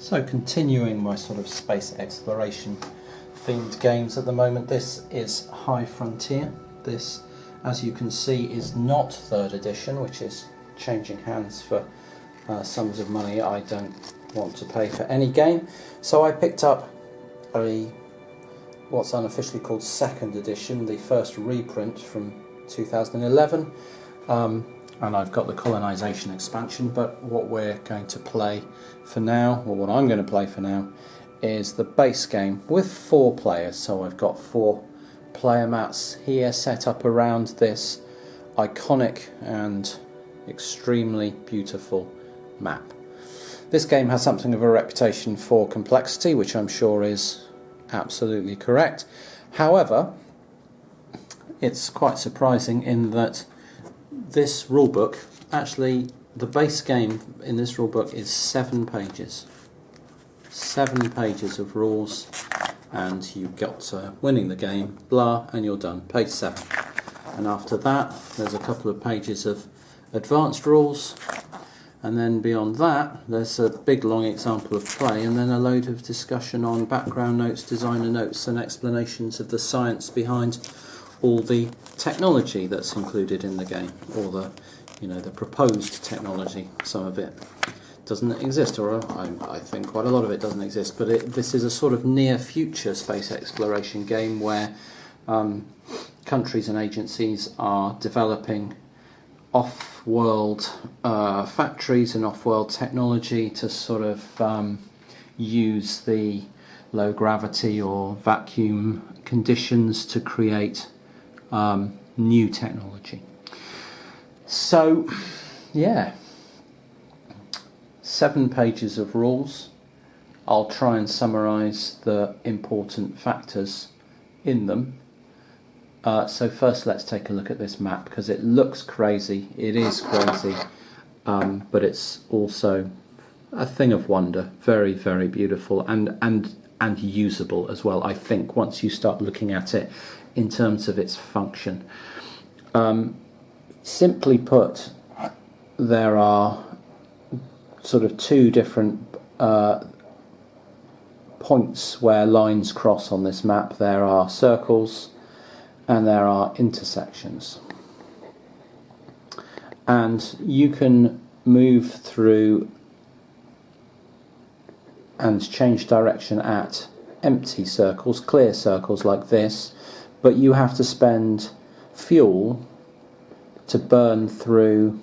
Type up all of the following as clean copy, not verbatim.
So continuing my sort of space exploration themed games at the moment, this is High Frontier. This, as you can see, is not 3rd edition, which is changing hands for sums of money I don't want to pay for any game. So I picked up what's unofficially called 2nd edition, the first reprint from 2011. And I've got the colonisation expansion, but what we're going to play for now, or what I'm going to play for now, is the base game with 4 players. So I've got 4 player mats here set up around this iconic and extremely beautiful map. This game has something of a reputation for complexity, which I'm sure is absolutely correct. However, it's quite surprising in that this rulebook, actually the base game in this rulebook is 7 pages. 7 pages of rules, and you got winning the game, blah, and you're done. Page 7. And after that, there's a couple of pages of advanced rules, and then beyond that, there's a big long example of play, and then a load of discussion on background notes, designer notes, and explanations of the science behind all the technology that's included in the game, or the proposed technology. Some of it doesn't exist, or I think quite a lot of it doesn't exist, but this is a sort of near future space exploration game where countries and agencies are developing off-world factories and off-world technology to sort of use the low gravity or vacuum conditions to create new technology. So, yeah, 7 pages of rules. I'll try and summarise the important factors in them. So first let's take a look at this map, because it looks crazy, it is crazy, but it's also a thing of wonder, very, very beautiful and usable as well, I think, once you start looking at it in terms of its function. Simply put, there are sort of 2 different points where lines cross on this map. There are circles and there are intersections. And you can move through and change direction at empty circles, clear circles like this, but you have to spend fuel to burn through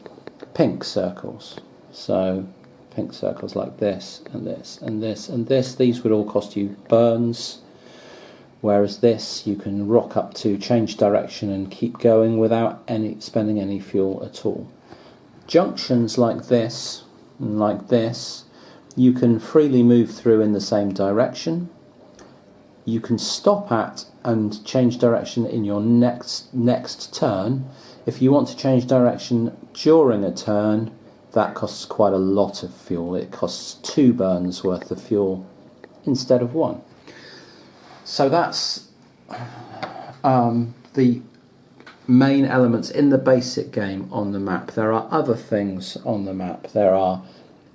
pink circles. So pink circles like this and this and this and this, these would all cost you burns, whereas this you can rock up to, change direction and keep going without spending any fuel at all. Junctions like this and like this, you can freely move through in the same direction. You can stop at and change direction in your next turn. If you want to change direction during a turn, that costs quite a lot of fuel. It costs 2 burns worth of fuel instead of 1. So that's the main elements in the basic game on the map. There are other things on the map. There are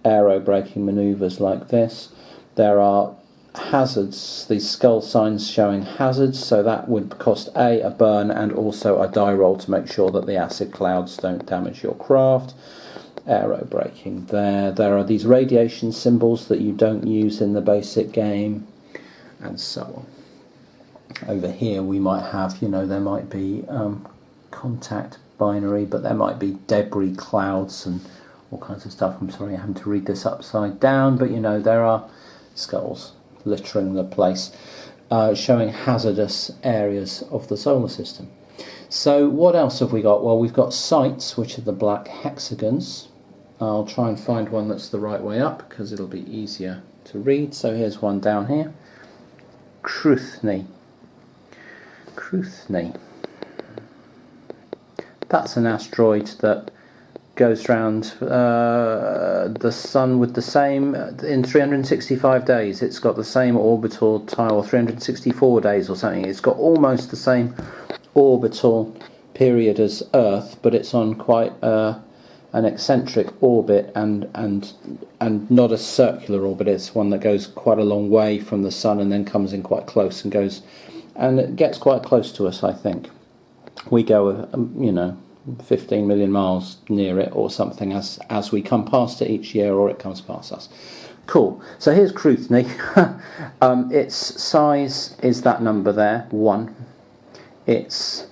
aero braking manoeuvres like this. There are hazards, these skull signs showing hazards, so that would cost a burn and also a die roll to make sure that the acid clouds don't damage your craft. Aero braking there. There are these radiation symbols that you don't use in the basic game, and so on. Over here we might have, there might be contact binary, but there might be debris clouds and all kinds of stuff. I'm sorry, I'm having to read this upside down, but there are skulls littering the place, showing hazardous areas of the solar system. So what else have we got? Well, we've got sites, which are the black hexagons. I'll try and find one that's the right way up, because it'll be easier to read. So here's one down here. Kruthny. That's an asteroid that goes round the Sun with the same, in 365 days. It's got the same orbital time, or 364 days or something. It's got almost the same orbital period as Earth, but it's on quite an eccentric orbit and not a circular orbit. It's one that goes quite a long way from the sun and then comes in quite close and goes, and it gets quite close to us. I think we go, 15 million miles near it or something as we come past it each year, or it comes past us. Cool. So here's Cruithne. Its size is that number there, 1. Its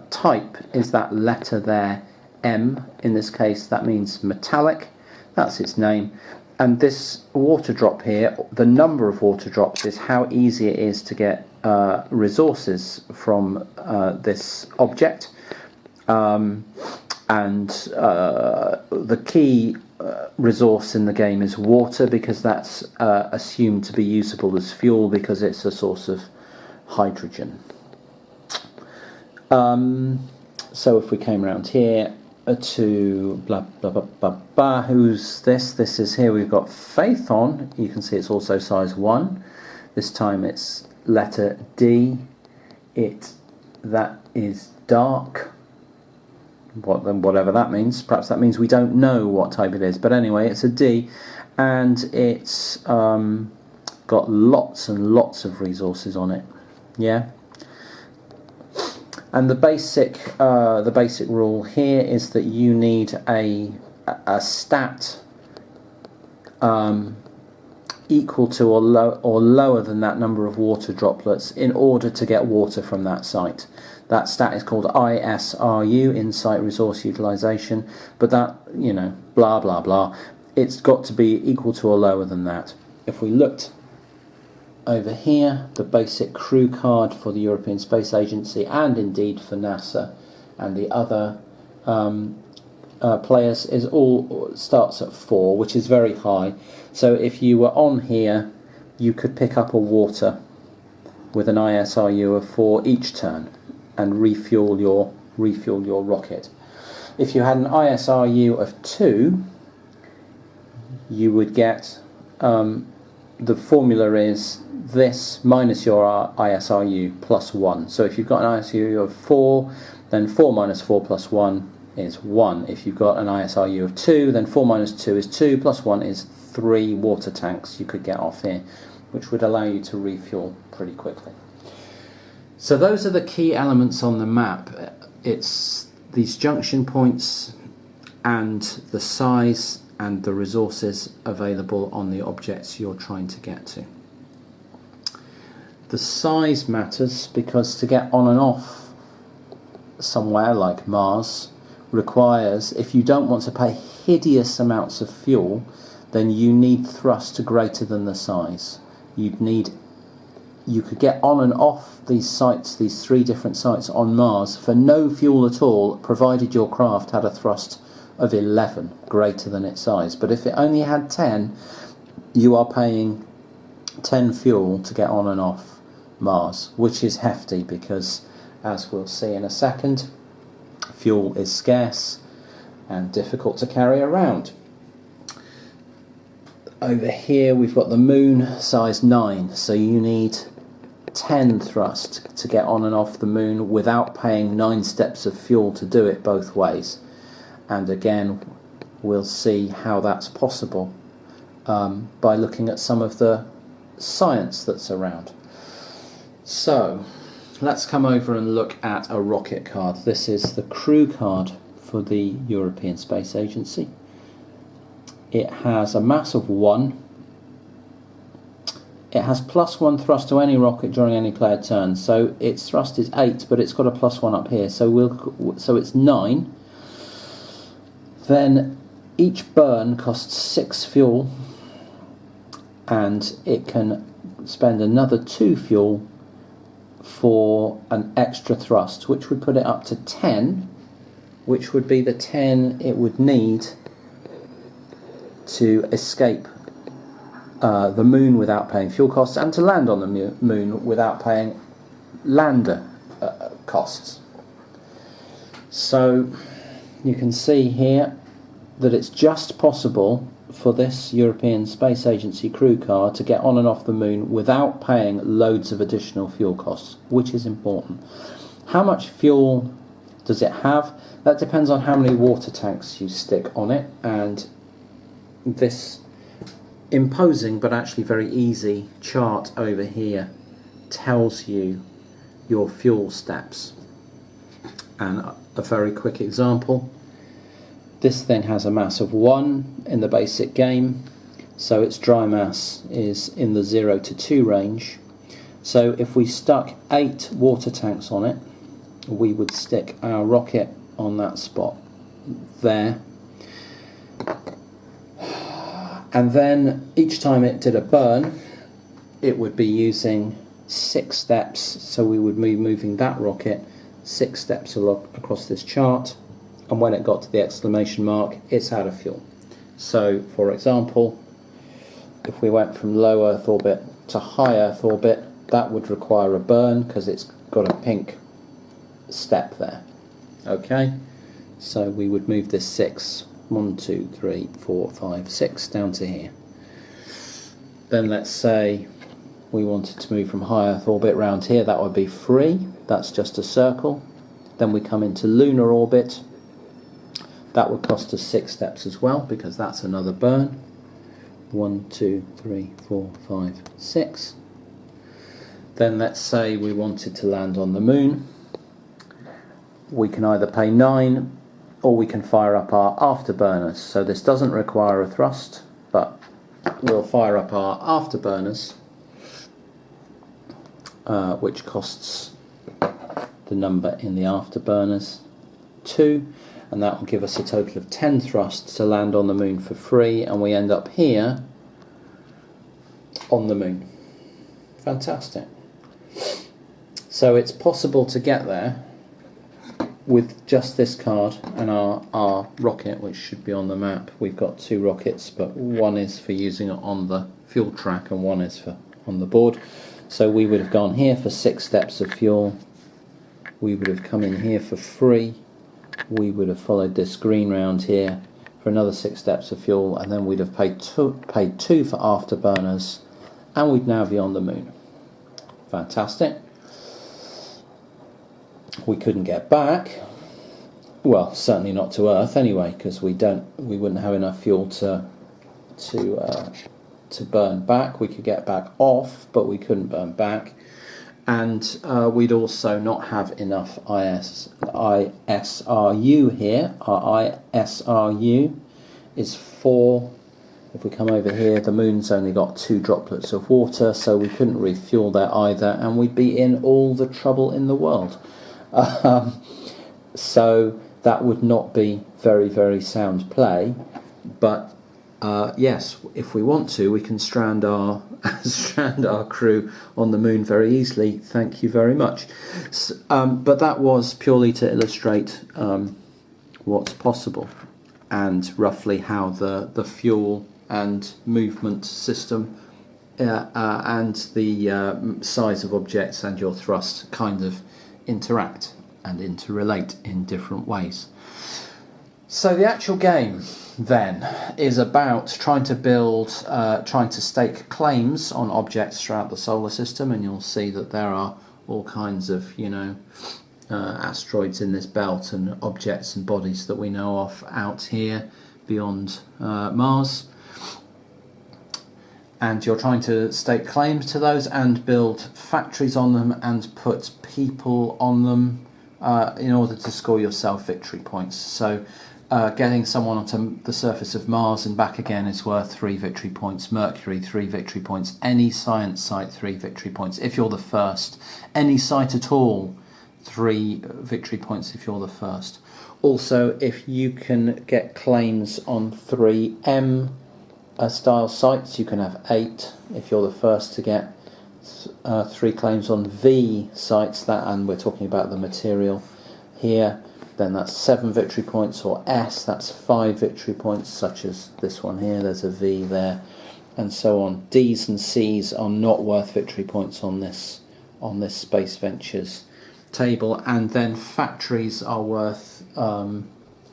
type is that letter there, M. In this case, that means metallic. That's its name. And this water drop here, the number of water drops is how easy it is to get resources from this object. The key resource in the game is water, because that's assumed to be usable as fuel because it's a source of hydrogen. So if we came around here to blah blah blah blah blah, who's this? This is, here we've got Phaethon. You can see it's also size 1. This time it's letter D. That is dark. Whatever that means. Perhaps that means we don't know what type it is, but anyway, it's a D, and it's got lots and lots of resources on it. Yeah. And the basic rule here is that you need a stat equal to or lower than that number of water droplets in order to get water from that site. That stat is called ISRU, Insight Resource Utilization, but that, blah blah blah, it's got to be equal to or lower than that. If we looked over here, the basic crew card for the European Space Agency, and indeed for NASA and the other players, starts at 4, which is very high. So if you were on here, you could pick up a water with an ISRU of 4 each turn and refuel your rocket. If you had an ISRU of 2, you would get, the formula is this minus your ISRU plus 1. So if you've got an ISRU of 4, then 4 minus 4 plus 1 is 1. If you've got an ISRU of 2, then 4 minus 2 is 2, plus 1 is 3 water tanks you could get off here, which would allow you to refuel pretty quickly. So those are the key elements on the map. It's these junction points and the size and the resources available on the objects you're trying to get to. The size matters because to get on and off somewhere like Mars requires, if you don't want to pay hideous amounts of fuel, then you need thrust greater than the size. You could get on and off these sites, these 3 different sites on Mars, for no fuel at all, provided your craft had a thrust of 11, greater than its size. But if it only had 10, you are paying 10 fuel to get on and off Mars, which is hefty because, as we'll see in a second, fuel is scarce and difficult to carry around. Over here we've got the moon, size 9, so you need 10 thrust to get on and off the moon without paying 9 steps of fuel to do it both ways. And again, we'll see how that's possible by looking at some of the science that's around. So let's come over and look at a rocket card. This is the crew card for the European Space Agency. It has a mass of 1. It has +1 thrust to any rocket during any player turn. So its thrust is 8, but it's got a +1 up here. So it's 9. Then each burn costs 6 fuel, and it can spend another 2 fuel for an extra thrust, which would put it up to 10, which would be the 10 it would need to escape the moon without paying fuel costs, and to land on the moon without paying lander costs. So you can see here that it's just possible for this European Space Agency crew car to get on and off the moon without paying loads of additional fuel costs, which is important. How much fuel does it have? That depends on how many water tanks you stick on it, and this imposing but actually very easy chart over here tells you your fuel steps. And a very quick example, this thing has a mass of 1 in the basic game, so its dry mass is in the 0 to 2 range. So if we stuck 8 water tanks on it, we would stick our rocket on that spot there, and then each time it did a burn it would be using 6 steps, so we would be moving that rocket 6 steps across this chart, and when it got to the exclamation mark it's out of fuel. So for example, if we went from low Earth orbit to high Earth orbit, that would require a burn because it's got a pink step there. Okay, so we would move this 6, 1, 2, 3, 4, 5, 6 down to here. Then let's say we wanted to move from high Earth orbit round here, that would be free, that's just a circle. Then we come into lunar orbit, that would cost us 6 steps as well because that's another burn. 1, 2, 3, 4, 5, 6. Then let's say we wanted to land on the moon. We can either pay 9 or we can fire up our afterburners. So this doesn't require a thrust, but we'll fire up our afterburners, which costs the number in the afterburners 2, and that will give us a total of 10 thrusts to land on the moon for free, and we end up here on the moon. Fantastic. So it's possible to get there with just this card and our rocket, which should be on the map. We've got 2 rockets, but one is for using it on the fuel track and one is for on the board. So we would have gone here for 6 steps of fuel, we would have come in here for free, we would have followed this green round here for another 6 steps of fuel, and then we'd have paid two for afterburners, and we'd now be on the moon. Fantastic. We couldn't get back, well, certainly not to Earth anyway, because we wouldn't have enough fuel to burn back. We could get back off, but we couldn't burn back, and we'd also not have enough ISRU here. Our ISRU is 4. If we come over here, the moon's only got 2 droplets of water, so we couldn't refuel there either, and we'd be in all the trouble in the world. So that would not be very, very sound play, but yes, if we want to, we can strand our crew on the moon very easily. Thank you very much. But that was purely to illustrate what's possible and roughly how the fuel and movement system and the size of objects and your thrust kind of interact and interrelate in different ways. So the actual game then is about trying to stake claims on objects throughout the solar system, and you'll see that there are all kinds of asteroids in this belt and objects and bodies that we know of out here beyond Mars. And you're trying to stake claims to those and build factories on them and put people on them in order to score yourself victory points. So getting someone onto the surface of Mars and back again is worth 3 victory points. Mercury, 3 victory points. Any science site, 3 victory points if you're the first. Any site at all, 3 victory points if you're the first. Also, if you can get claims on 3M style sites, you can have 8 if you're the first to get 3 claims on V sites, and we're talking about the material here, then that's 7 victory points, or S, that's 5 victory points, such as this one here, there's a V there, and so on. D's and C's are not worth victory points on this Space Ventures table, and then factories are worth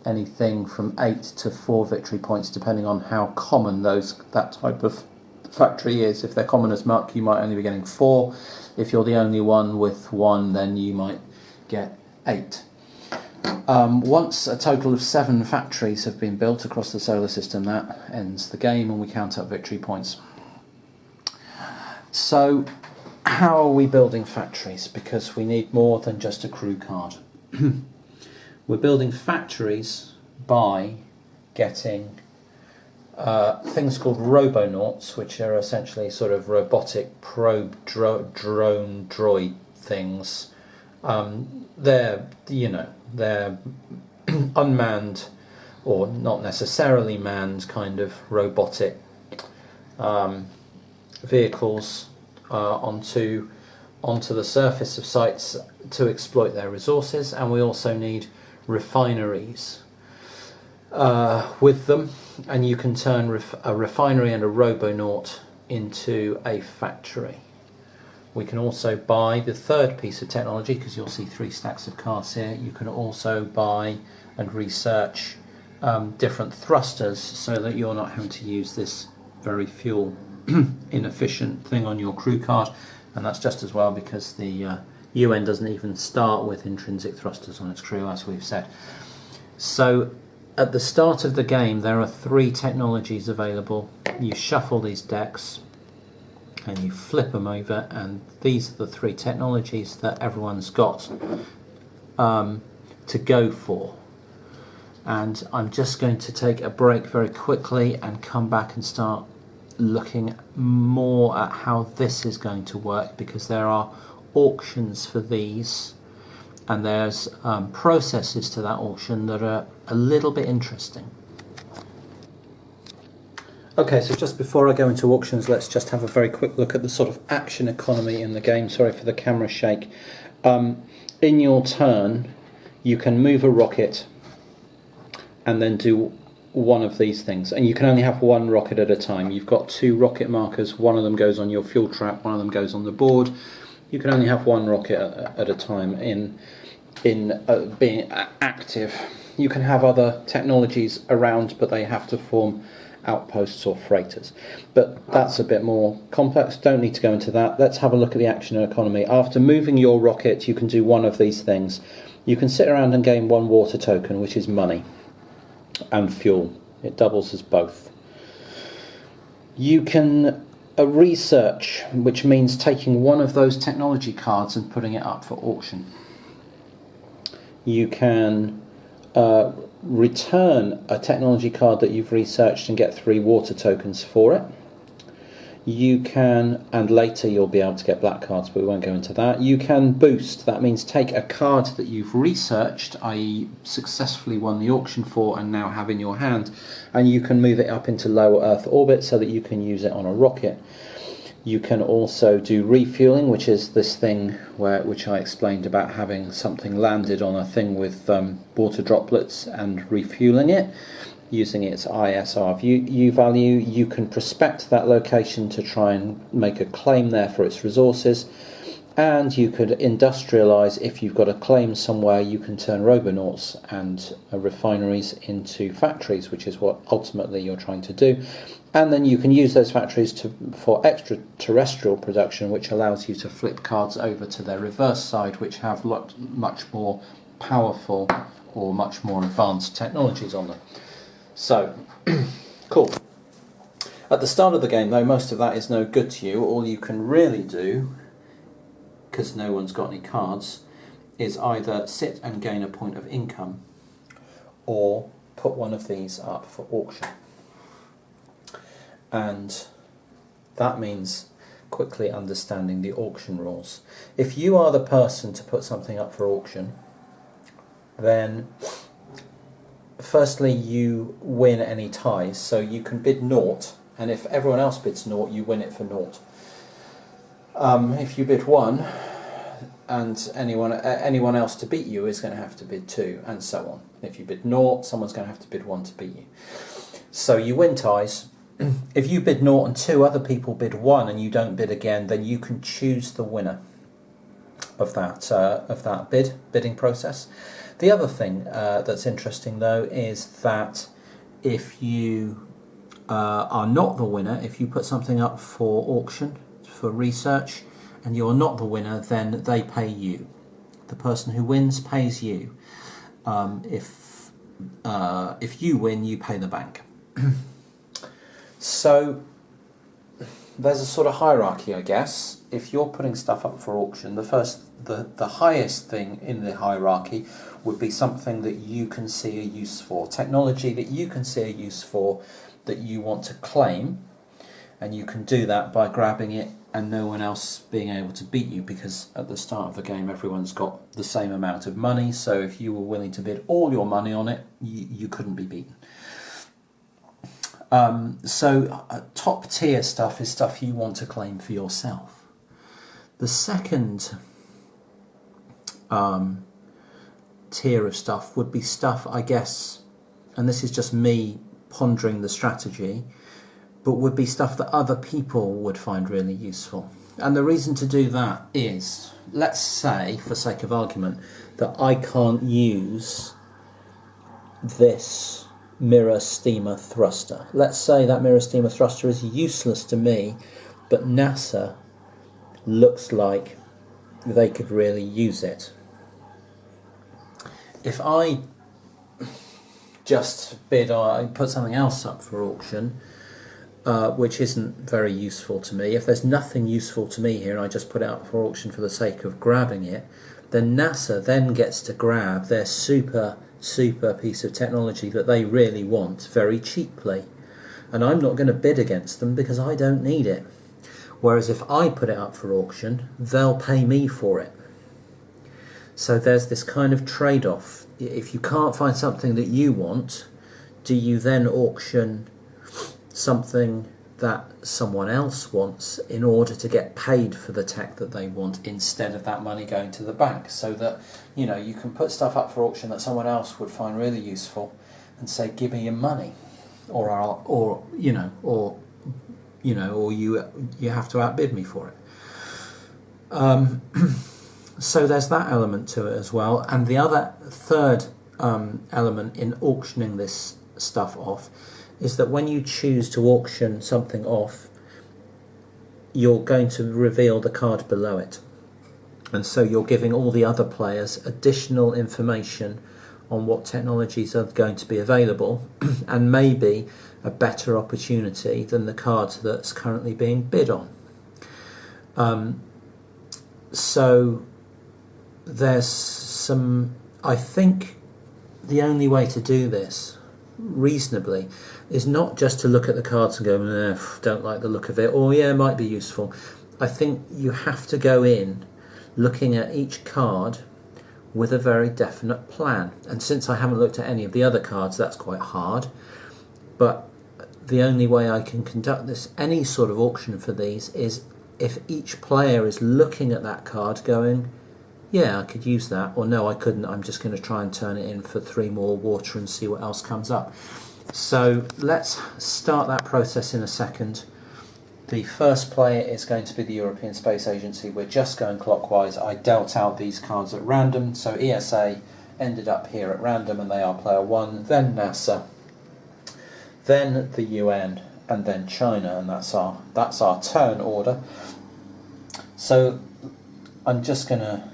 anything from 8 to 4 victory points, depending on how common that type of factory is. If they're common as muck, you might only be getting 4. If you're the only one with 1, then you might get 8. Once a total of 7 factories have been built across the solar system, that ends the game and we count up victory points. So how are we building factories? Because we need more than just a crew card. We're building factories by getting things called robonauts, which are essentially sort of robotic probe drone droid things. They're unmanned or not necessarily manned kind of robotic vehicles onto the surface of sites to exploit their resources, and we also need refineries with them, and you can turn a refinery and a robonaut into a factory. We can also buy the third piece of technology, because you'll see 3 stacks of cards here. You can also buy and research different thrusters so that you're not having to use this very fuel inefficient thing on your crew card, and that's just as well because the UN doesn't even start with intrinsic thrusters on its crew, as we've said. So at the start of the game there are 3 technologies available. You shuffle these decks and you flip them over, and these are the 3 technologies that everyone's got to go for. And I'm just going to take a break very quickly and come back and start looking more at how this is going to work, because there are auctions for these and there's processes to that auction that are a little bit interesting. Okay, so just before I go into auctions, let's just have a very quick look at the sort of action economy in the game. Sorry for the camera shake. In your turn, you can move a rocket and then do one of these things, and you can only have 1 rocket at a time. You've got 2 rocket markers, one of them goes on your fuel trap, one of them goes on the board. You can only have 1 rocket at a time in being active. You can have other technologies around, but they have to form outposts or freighters. But that's a bit more complex, don't need to go into that. Let's have a look at the action economy. After moving your rocket, you can do one of these things. You can sit around and gain 1 water token, which is money and fuel. It doubles as both. You can research, which means taking one of those technology cards and putting it up for auction. You can return a technology card that you've researched and get 3 water tokens for it. You can, and later you'll be able to get black cards, but we won't go into that. You can boost. That means take a card that you've researched, i.e. successfully won the auction for and now have in your hand, and you can move it up into low Earth orbit so that you can use it on a rocket. You can also do refueling, which is this thing which I explained about having something landed on a thing with water droplets and refueling it, using its ISRU value. You can prospect that location to try and make a claim there for its resources, and you could industrialise. If you've got a claim somewhere, you can turn robonauts and refineries into factories, which is what ultimately you're trying to do. And then you can use those factories for extraterrestrial production, which allows you to flip cards over to their reverse side, which have much more powerful or much more advanced technologies on them. So, cool. At the start of the game, though, most of that is no good to you. All you can really do, because no one's got any cards, is either sit and gain a point of income or put one of these up for auction. And that means quickly understanding the auction rules. If you are the person to put something up for auction, then firstly you win any ties, so you can bid naught, and if everyone else bids naught, you win it for naught. If you bid 1, and anyone else to beat you is going to have to bid 2, and so on. If you bid naught, someone's going to have to bid 1 to beat you. So you win ties. If you bid naught and 2 other people bid 1 and you don't bid again, then you can choose the winner of that bidding process. The other thing that's interesting, though, is that if you are not the winner, if you put something up for auction, for research, and you're not the winner, then they pay you. The person who wins pays you. if you win, you pay the bank. So there's a sort of hierarchy, I guess. If you're putting stuff up for auction, the highest thing in the hierarchy would be something that you can see a use for, technology that you can see a use for, that you want to claim, and you can do that by grabbing it and no one else being able to beat you, because at the start of the game everyone's got the same amount of money, so if you were willing to bid all your money on it, you couldn't be beaten. Top tier stuff is stuff you want to claim for yourself. The second tier of stuff would be stuff, I guess, and this is just me pondering the strategy, but would be stuff that other people would find really useful. And the reason to do that is, let's say, for sake of argument, that I can't use this mirror steamer thruster. Let's say that mirror steamer thruster is useless to me, but NASA looks like they could really use it. If I just put something else up for auction, which isn't very useful to me, if there's nothing useful to me here and I just put it up for auction for the sake of grabbing it, then NASA then gets to grab their super piece of technology that they really want very cheaply, and I'm not going to bid against them because I don't need it. Whereas if I put it up for auction, they'll pay me for it. So there's this kind of trade-off. If you can't find something that you want, do you then auction something that someone else wants in order to get paid for the tech that they want, instead of that money going to the bank, so that you can put stuff up for auction that someone else would find really useful and say, give me your money, or you have to outbid me for it. So there's that element to it as well. And the third element in auctioning this stuff off is that when you choose to auction something off, you're going to reveal the card below it. And so you're giving all the other players additional information on what technologies are going to be available, and maybe a better opportunity than the card that's currently being bid on. So there's some, I think the only way to do this reasonably is not just to look at the cards and go, don't like the look of it, or yeah, it might be useful. I think you have to go in looking at each card with a very definite plan. And since I haven't looked at any of the other cards, that's quite hard. But the only way I can conduct any sort of auction for these, is if each player is looking at that card going, yeah, I could use that, or no, I couldn't, I'm just going to try and turn it in for 3 more water and see what else comes up. So let's start that process in a second. The first player is going to be the European Space Agency. We're just going clockwise. I dealt out these cards at random, so ESA ended up here at random, and they are player 1, then NASA, then the UN, and then China, and that's our turn order. So I'm just going to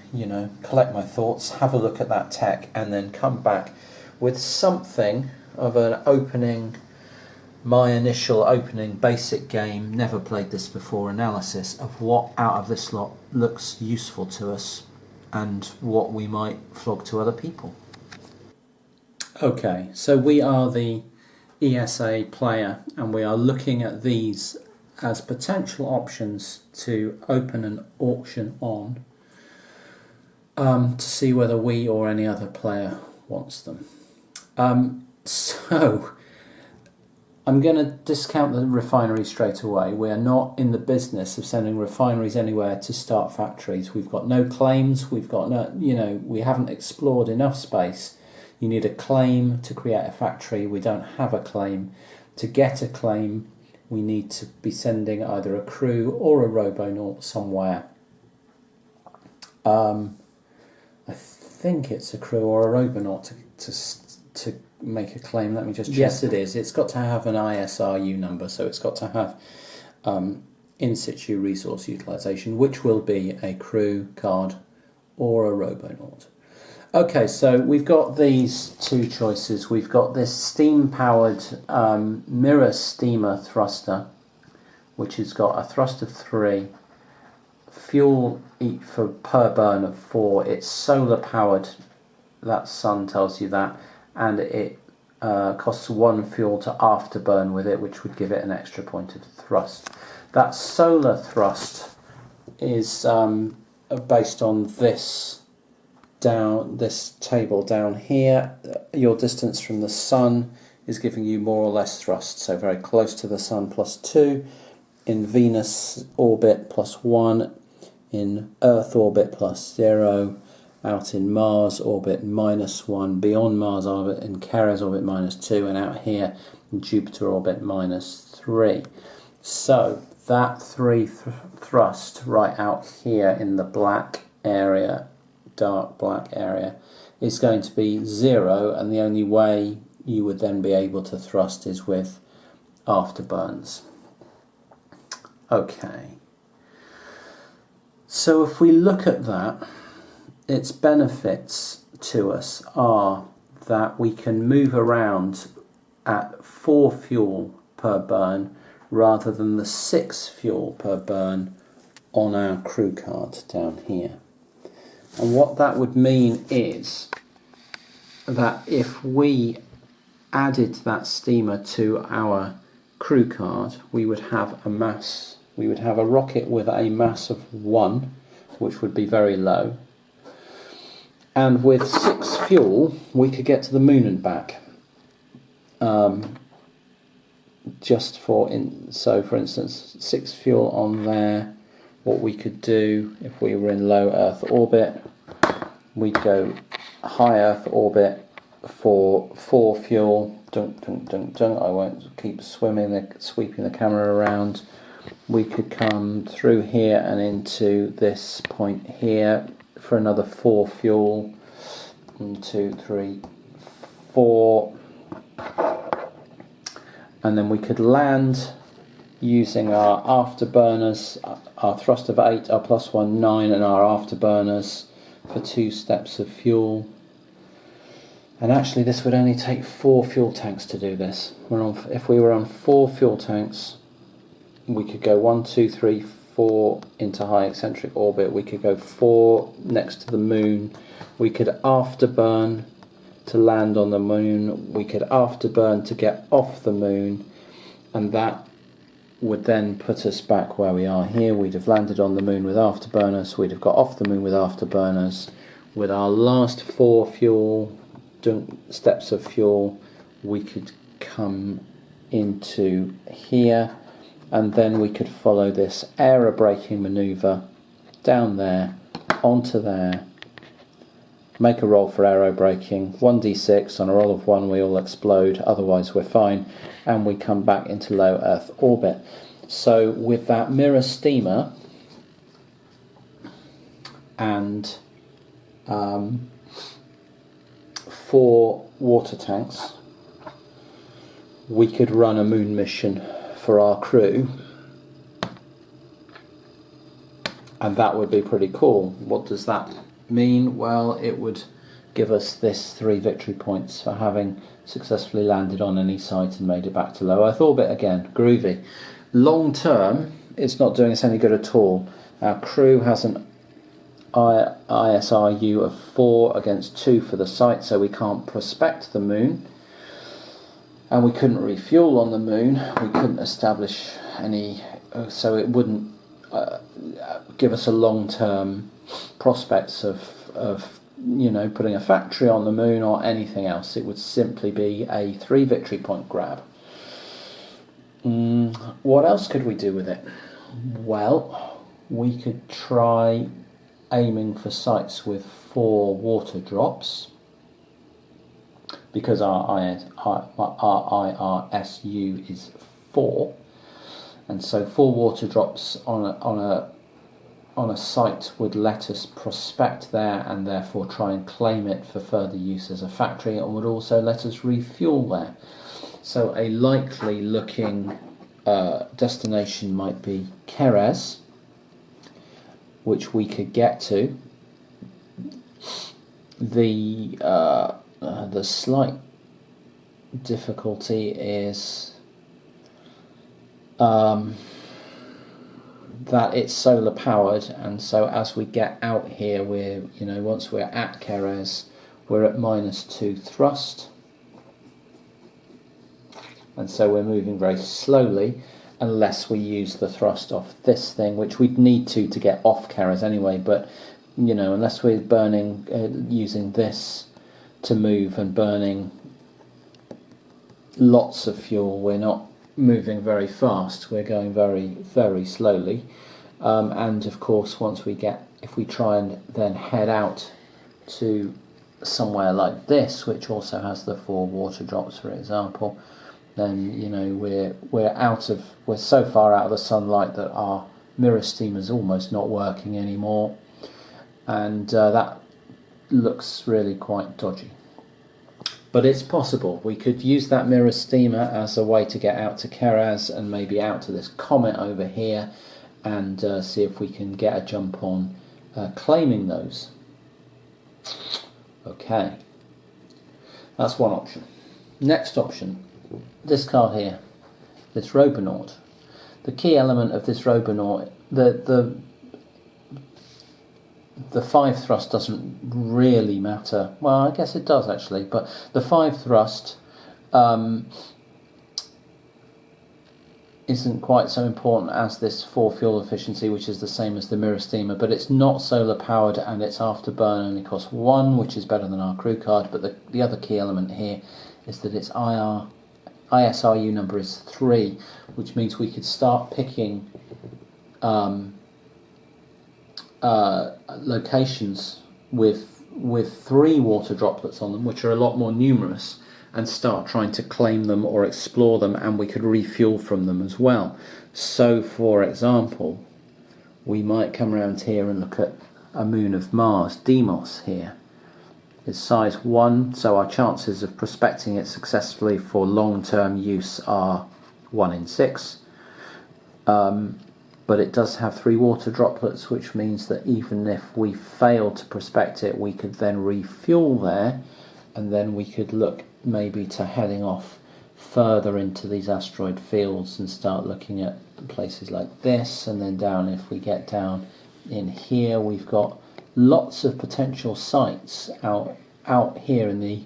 collect my thoughts, have a look at that tech, and then come back with something of my initial opening basic game, never played this before analysis of what out of this lot looks useful to us and what we might flog to other people. Okay, so we are the ESA player, and we are looking at these as potential options to open an auction on, to see whether we or any other player wants them. So I'm going to discount the refinery straight away. We are not in the business of sending refineries anywhere to start factories. We've got no claims. We've got no, we haven't explored enough space. You need a claim to create a factory. We don't have a claim. To get a claim, we need to be sending either a crew or a robonaut somewhere. I think it's a crew or a robonaut to make a claim. Let me just check. Yes, it is. It's got to have an ISRU number, so it's got to have in situ resource utilisation, which will be a crew card or a robonaut. Okay, so we've got these two choices. We've got this steam-powered mirror steamer thruster, which has got a thrust of 3, fuel for per burn of 4. It's solar-powered, that sun tells you that, and it costs 1 fuel to afterburn with it, which would give it an extra point of thrust. That solar thrust is based on this table down here. Your distance from the sun is giving you more or less thrust, so very close to the sun +2, in Venus orbit +1, in Earth orbit +0, out in Mars orbit -1, beyond Mars orbit in Ceres orbit -2, and out here in Jupiter orbit -3. So that 3 thrust right out here in the black area, dark black area, is going to be 0, and the only way you would then be able to thrust is with afterburns. Okay, so if we look at that, its benefits to us are that we can move around at 4 fuel per burn rather than the 6 fuel per burn on our crew card down here. And what that would mean is that if we added that steamer to our crew card, we would have a rocket with a mass of 1, which would be very low. And with 6 fuel, we could get to the moon and back. So for instance, 6 fuel on there, what we could do if we were in low Earth orbit, we'd go high Earth orbit for 4 fuel. Dunk, dunk, dunk, dunk. I won't keep sweeping the camera around. We could come through here and into this point here for another 4 fuel. 1, 2, 3, 4. And then we could land using our afterburners, our thrust of 8, our +1, 9, and our afterburners for 2 steps of fuel. And actually this would only take 4 fuel tanks to do this. If we were on 4 fuel tanks, we could go 1, 2, 3, 4 into high eccentric orbit. We could go 4 next to the moon. We could afterburn to land on the moon. We could afterburn to get off the moon, and that would then put us back where we are here. We'd have landed on the moon with afterburners. We'd have got off the moon with afterburners. With our last 4 fuel steps of fuel, we could come into here, and then we could follow this aerobraking maneuver down there, onto there, make a roll for aerobraking, 1d6, on a roll of 1 we all explode, otherwise we're fine, and we come back into low Earth orbit. So with that mirror steamer and 4 water tanks, we could run a moon mission for our crew, and that would be pretty cool. What does that mean? Well, it would give us this 3 victory points for having successfully landed on any site and made it back to low Earth orbit again. Groovy. Long term, it's not doing us any good at all. Our crew has an ISRU of 4 against 2 for the site, so we can't prospect the moon, and we couldn't refuel on the moon. We couldn't establish any, so it wouldn't give us a long-term prospects of putting a factory on the moon or anything else. It would simply be a 3 victory point grab. What else could we do with it? Well, we could try aiming for sites with 4 water drops, because our IRSU is 4, and so 4 water drops on a site would let us prospect there and therefore try and claim it for further use as a factory, and would also let us refuel there. So a likely looking destination might be Ceres, which we could get to The slight difficulty is that it's solar powered, and so as we get out here, once we're at Keres, we're at -2 thrust, and so we're moving very slowly unless we use the thrust off this thing, which we'd need to get off Keres anyway. But unless we're burning, using this to move and burning lots of fuel, we're not moving very fast. We're going very, very slowly. And of course, if we try and then head out to somewhere like this, which also has the 4 water drops, for example, then we're so far out of the sunlight that our mirror steamer's almost not working anymore, and that looks really quite dodgy. But it's possible. We could use that mirror steamer as a way to get out to Keres and maybe out to this comet over here, and see if we can get a jump on claiming those. Okay, that's one option. Next option, this card here, this Robonaut. The key element of this Robonaut, the 5 thrust doesn't really matter. Well, I guess it does actually, but the 5 thrust isn't quite so important as this 4 fuel efficiency, which is the same as the mirror steamer, but it's not solar powered, and its afterburn only costs 1, which is better than our crew card. But the other key element here is that its ISRU number is 3, which means we could start picking locations with 3 water droplets on them, which are a lot more numerous, and start trying to claim them or explore them, and we could refuel from them as well. So, for example, we might come around here and look at a moon of Mars, Deimos here. It's size 1, so our chances of prospecting it successfully for long-term use are 1 in 6. But it does have 3 water droplets, which means that even if we fail to prospect it, we could then refuel there, and then we could look maybe to heading off further into these asteroid fields and start looking at places like this. And then down, if we get down in here, we've got lots of potential sites out here in the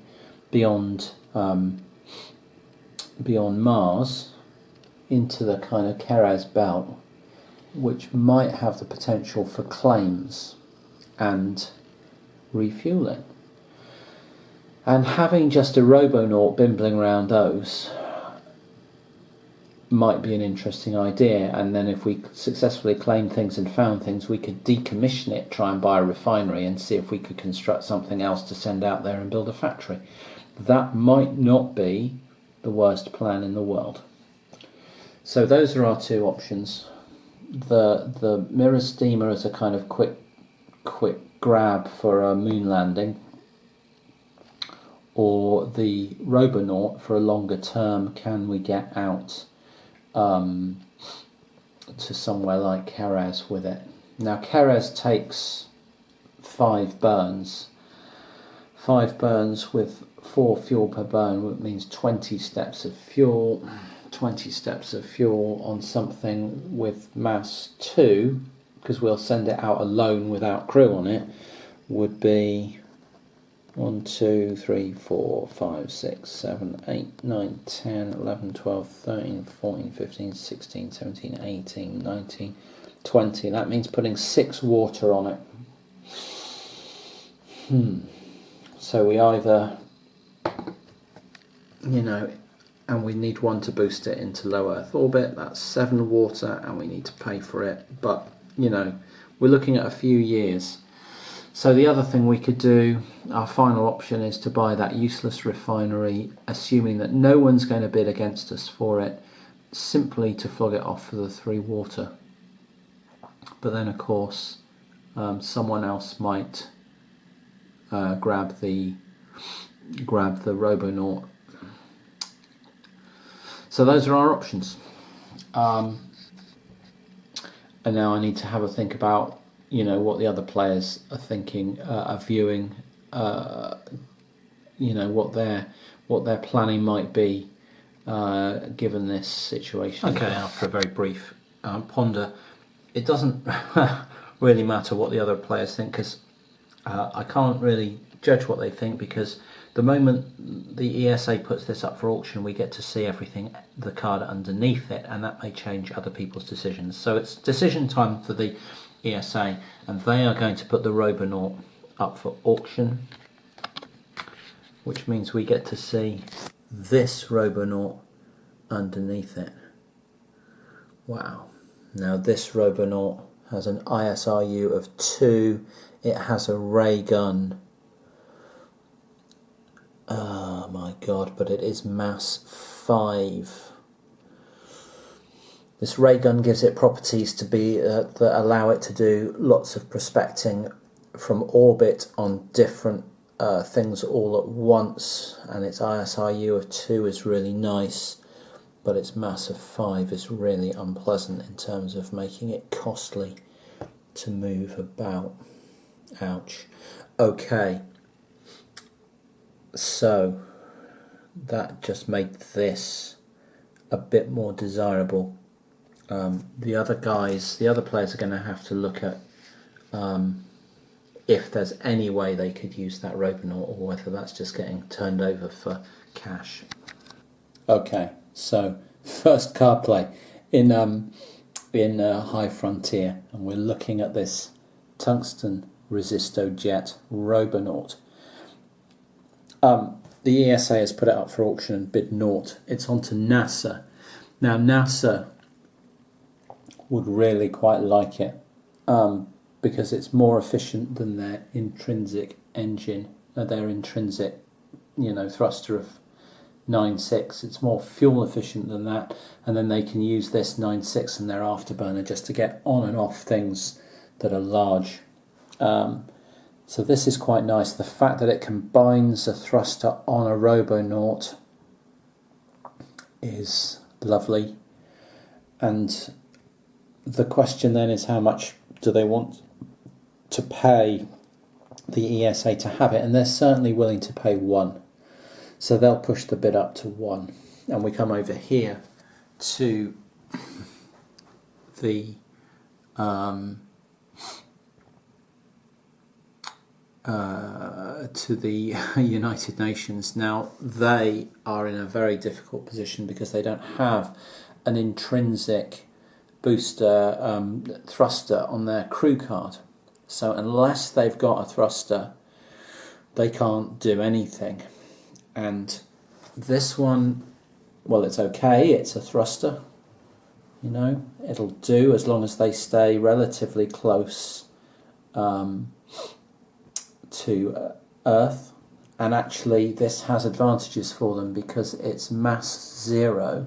beyond Mars into the kind of Keres belt, which might have the potential for claims and refueling. And having just a Robonaut bimbling around those might be an interesting idea. And then if we successfully claimed things and found things, we could decommission it, try and buy a refinery, and see if we could construct something else to send out there and build a factory. That might not be the worst plan in the world. So those are our 2 options. The mirror steamer is a kind of quick grab for a moon landing, or the Robonaut for a longer term. Can we get out to somewhere like Keres with it? Now, Keres takes 5 burns. 5 burns with 4 fuel per burn, which means 20 steps of fuel. 20 steps of fuel on something with mass 2, because we'll send it out alone without crew on it, would be 1, 2, 3, 4, 5, 6, 7, 8, 9, 10, 11, 12, 13, 14, 15, 16, 17, 18, 19, 20. That means putting 6 water on it. So we either, and we need 1 to boost it into low Earth orbit. That's 7 water, and we need to pay for it. But, we're looking at a few years. So the other thing we could do, our final option, is to buy that useless refinery, assuming that no one's going to bid against us for it, simply to flog it off for the 3 water. But then, of course, someone else might grab the Robonaut. So those are our options. And now I need to have a think about what the other players are thinking, are viewing what their planning might be given this situation. Okay, after a very brief ponder, it doesn't really matter what the other players think, because I can't really judge what they think, because the moment the ESA puts this up for auction, we get to see everything, the card underneath it, and that may change other people's decisions. So it's decision time for the ESA, and they are going to put the Robonaut up for auction, which means we get to see this Robonaut underneath it. Wow. Now this Robonaut has an ISRU of 2, it has a ray gun. Oh my god, but it is mass 5. This ray gun gives it properties to be that allow it to do lots of prospecting from orbit on different things all at once, and its ISRU of 2 is really nice, but its mass of 5 is really unpleasant in terms of making it costly to move about. Ouch. Okay, so that just made this a bit more desirable. The other players are going to have to look at if there's any way they could use that Robonaut, or whether that's just getting turned over for cash. Okay, so first card play in High Frontier, and we're looking at this Tungsten Resisto-Jet Robonaut. The ESA has put it up for auction and bid naught. It's on to NASA. Now NASA would really quite like it, because it's more efficient than their intrinsic engine, their intrinsic, thruster of 9.6. It's more fuel efficient than that, and then they can use this 9.6 and their afterburner just to get on and off things that are large. So this is quite nice. The fact that it combines a thruster on a Robonaut is lovely, and the question then is, how much do they want to pay the ESA to have it? And they're certainly willing to pay 1, so they'll push the bid up to 1. And we come over here to the United Nations. Now they are in a very difficult position because they don't have an intrinsic booster thruster on their crew card. So unless they've got a thruster, they can't do anything. And this one, well, it's okay, it's a thruster, it'll do as long as they stay relatively close to Earth. And actually this has advantages for them because it's mass 0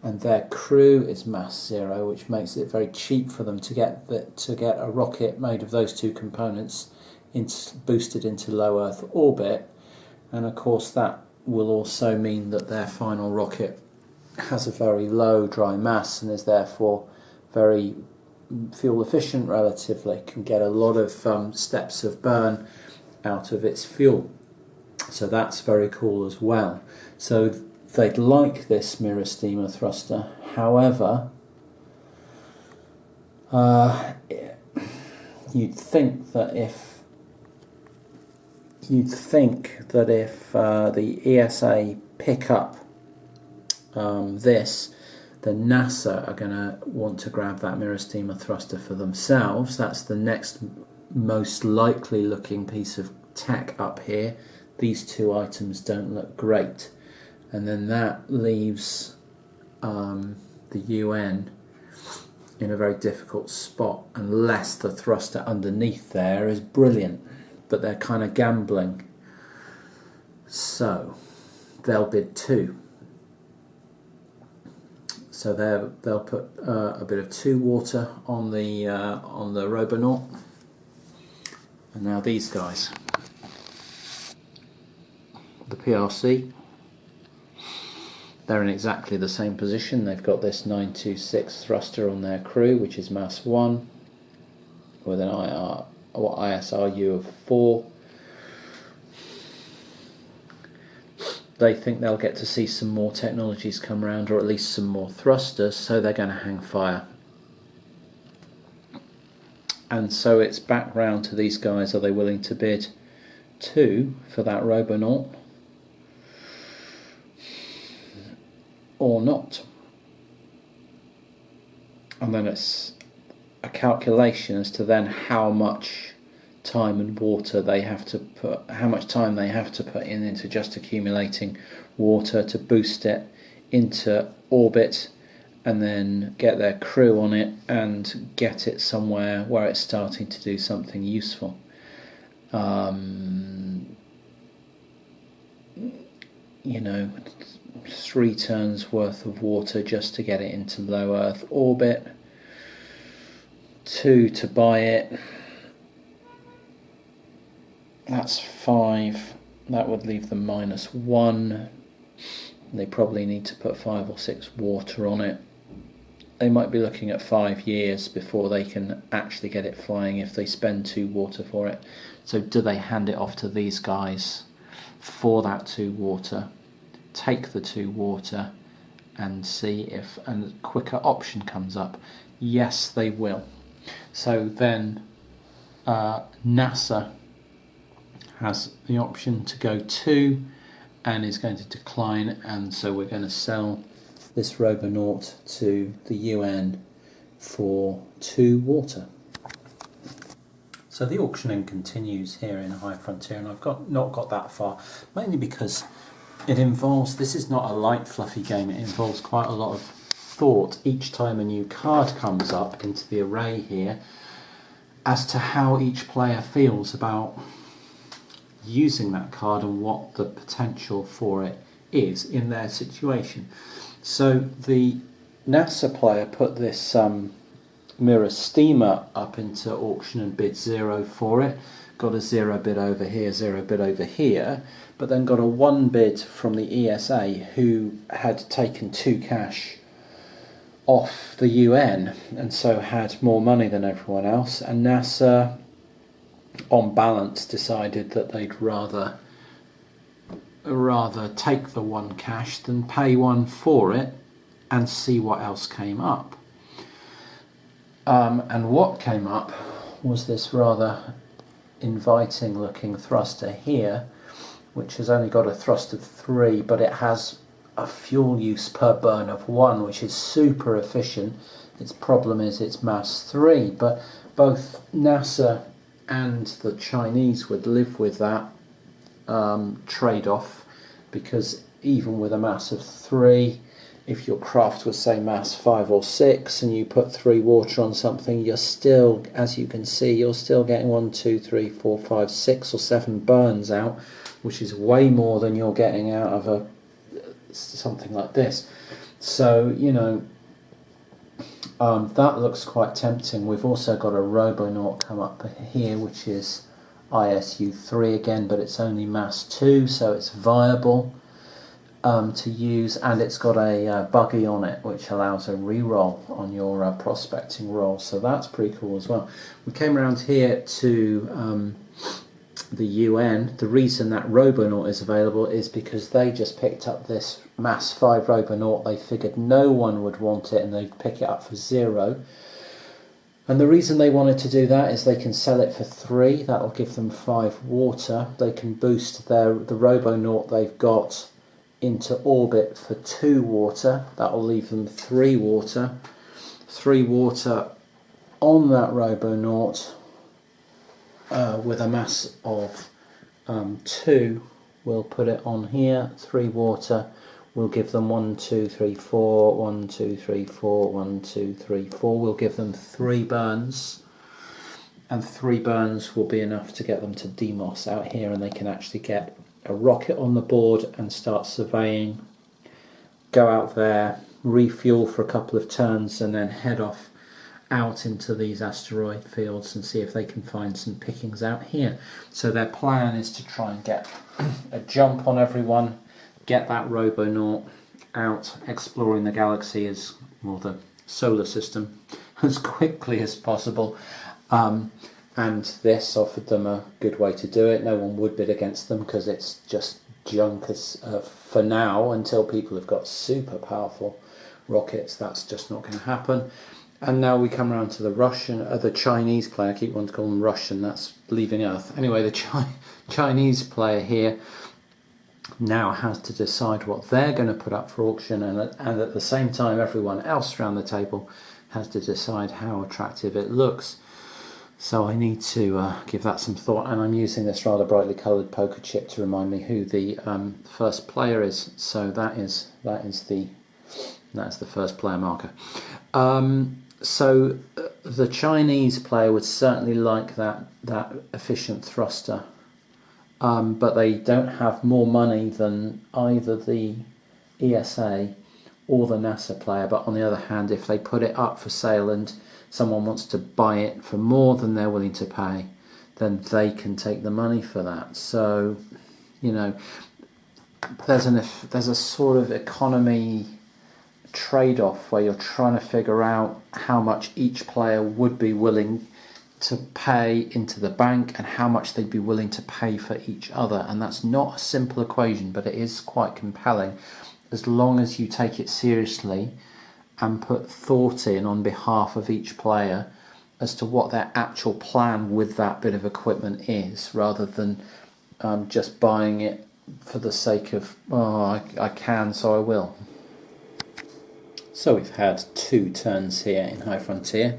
and their crew is mass 0, which makes it very cheap for them to get a rocket made of those two components boosted into low Earth orbit. And of course that will also mean that their final rocket has a very low dry mass and is therefore very fuel efficient relatively, can get a lot of steps of burn out of its fuel. So that's very cool as well. So they'd like this mirror steamer thruster. However, you'd think that if the ESA pick up this, then NASA are going to want to grab that mirror steamer thruster for themselves. That's the next most likely looking piece of tech up here. These two items don't look great. And then that leaves the UN in a very difficult spot, unless the thruster underneath there is brilliant. But they're kind of gambling. So they'll bid 2. So they'll put a bit of 2 water on the Robonaut. And now these guys, the PRC, they're in exactly the same position. They've got this 926 thruster on their crew, which is mass 1, with an ISRU of 4. they think they'll get to see some more technologies come around, or at least some more thrusters, so they're going to hang fire. And so it's back round to these guys. Are they willing to bid 2 for that Robonaut or not? And then it's a calculation as to then how much time and water they have to put, how much time they have to put into just accumulating water to boost it into orbit, and then get their crew on it and get it somewhere where it's starting to do something useful. You know, 3 turns worth of water just to get it into low Earth orbit, 2 to buy it. That's 5. That would leave them -1. They probably need to put 5 or 6 water on it. They might be looking at 5 years before they can actually get it flying if they spend 2 water for it. So do they hand it off to these guys for that 2 water, take the 2 water, and see if a quicker option comes up? Yes, they will. So then NASA has the option to go 2 and is going to decline, and so we're going to sell this Robonaut to the UN for 2 water. So the auctioning continues here in High Frontier, and I've not got that far, mainly because it involves, this is not a light fluffy game, it involves quite a lot of thought each time a new card comes up into the array here as to how each player feels about using that card and what the potential for it is in their situation. So the NASA player put this Mirror Steamer up into auction and bid 0 for it, got a 0 bid over here, 0 bid over here, but then got a 1 bid from the ESA, who had taken 2 cash off the UN and so had more money than everyone else, and NASA on balance decided that they'd rather take the 1 cash than pay 1 for it and see what else came up. And what came up was this rather inviting looking thruster here, which has only got a thrust of 3, but it has a fuel use per burn of 1, which is super efficient. Its problem is it's mass 3, but both NASA and the Chinese would live with that trade-off, because even with a mass of 3, if your craft was say mass 5 or 6 and you put 3 water on something, you're still, as you can see, you're still getting 1, 2, 3, 4, 5, 6 or 7 burns out, which is way more than you're getting out of something like this. So, you know, that looks quite tempting. We've also got a Robonaut come up here, which is ISU 3 again, but it's only mass 2, so it's viable to use, and it's got a buggy on it which allows a re-roll on your prospecting roll, so that's pretty cool as well. We came around here to the UN. The reason that Robonaut is available is because they just picked up this mass 5 Robonaut. They figured no one would want it and they'd pick it up for 0. And the reason they wanted to do that is they can sell it for 3. That'll give them 5 water. They can boost the Robonaut they've got into orbit for 2 water. That'll leave them 3 water. 3 water on that Robonaut with a mass of 2. We'll put it on here. 3 water will give them 1, 2, 3, 4, 1, 2, 3, 4, 1, 2, 3, 4. We'll give them 3 burns, and 3 burns will be enough to get them to Demos out here, and they can actually get a rocket on the board and start surveying, go out there, refuel for a couple of turns, and then head off out into these asteroid fields and see if they can find some pickings out here. So their plan is to try and get a jump on everyone, get that Robonaut out, exploring the galaxy or the solar system as quickly as possible. And this offered them a good way to do it. No one would bid against them because it's just junk for now, until people have got super powerful rockets. That's just not going to happen. And now we come around to the Chinese player. I keep wanting to call them Russian. That's leaving Earth. Anyway, the Chinese player here now has to decide what they're going to put up for auction, and at the same time, everyone else around the table has to decide how attractive it looks. So I need to give that some thought, and I'm using this rather brightly coloured poker chip to remind me who the first player is. So that's the first player marker. So the Chinese player would certainly like that efficient thruster, but they don't have more money than either the ESA or the NASA player. But on the other hand, if they put it up for sale and someone wants to buy it for more than they're willing to pay, then they can take the money for that. So, you know, there's a sort of economy trade-off where you're trying to figure out how much each player would be willing to pay into the bank and how much they'd be willing to pay for each other. And that's not a simple equation, but it is quite compelling as long as you take it seriously and put thought in on behalf of each player as to what their actual plan with that bit of equipment is, rather than just buying it for the sake of, oh, I can, so I will. So we've had 2 turns here in High Frontier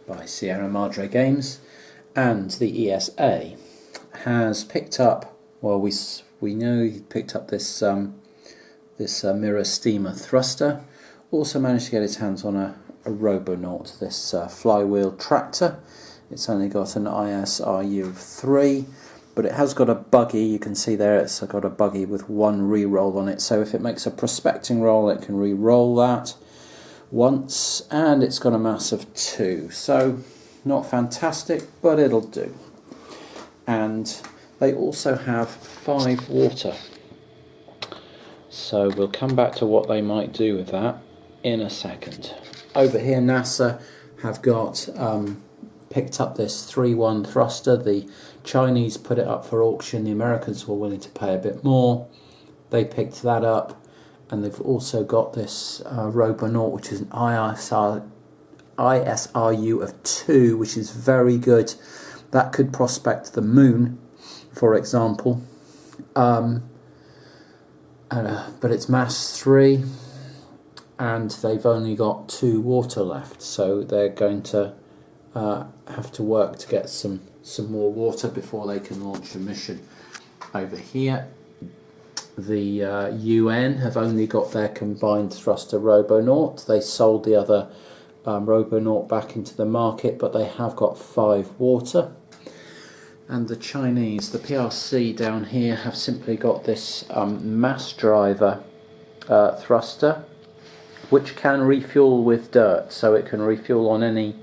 by Sierra Madre Games, and the ESA has picked up, well, we know he picked up this mirror steamer thruster. Also managed to get his hands on a Robonaut, this flywheel tractor. It's only got an ISRU of 3, but it has got a buggy. You can see there it's got a buggy with 1 re-roll on it, so if it makes a prospecting roll, it can re-roll that once, and it's got a mass of 2, so not fantastic, but it'll do. And they also have 5 water, so we'll come back to what they might do with that in a second. Over here, NASA have got picked up this 3-1 thruster. The Chinese put it up for auction. The Americans were willing to pay a bit more. They picked that up, and they've also got this Robonaut, which is an ISRU of 2, which is very good. That could prospect the moon, for example. But it's mass 3, and they've only got 2 water left, so they're going to have to work to get some more water before they can launch a mission. Over here, the UN have only got their combined thruster Robonaut. They sold the other Robonaut back into the market, but they have got 5 water. And the Chinese, the PRC down here, have simply got this mass driver thruster, which can refuel with dirt, so it can refuel in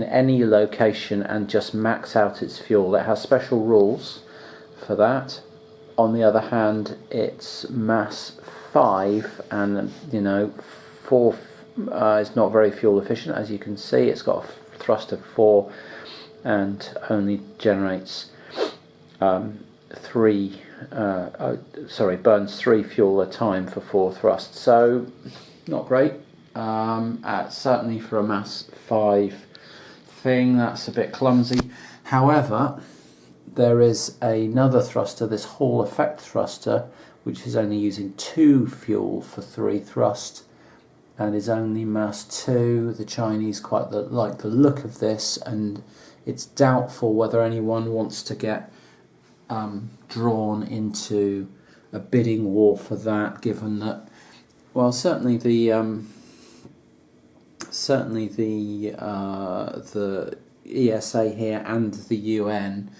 any location and just max out its fuel. It has special rules for that. On the other hand, it's mass 5, and 4 is not very fuel efficient, as you can see. It's got a thrust of 4 and only generates burns 3 fuel a time for 4 thrusts. So not great. Certainly for a mass 5 thing, that's a bit clumsy. However, there is another thruster, this Hall effect thruster, which is only using 2 fuel for 3 thrust and is only mass 2. The Chinese quite like the look of this, and it's doubtful whether anyone wants to get drawn into a bidding war for that, given that, well, certainly the ESA here and the UN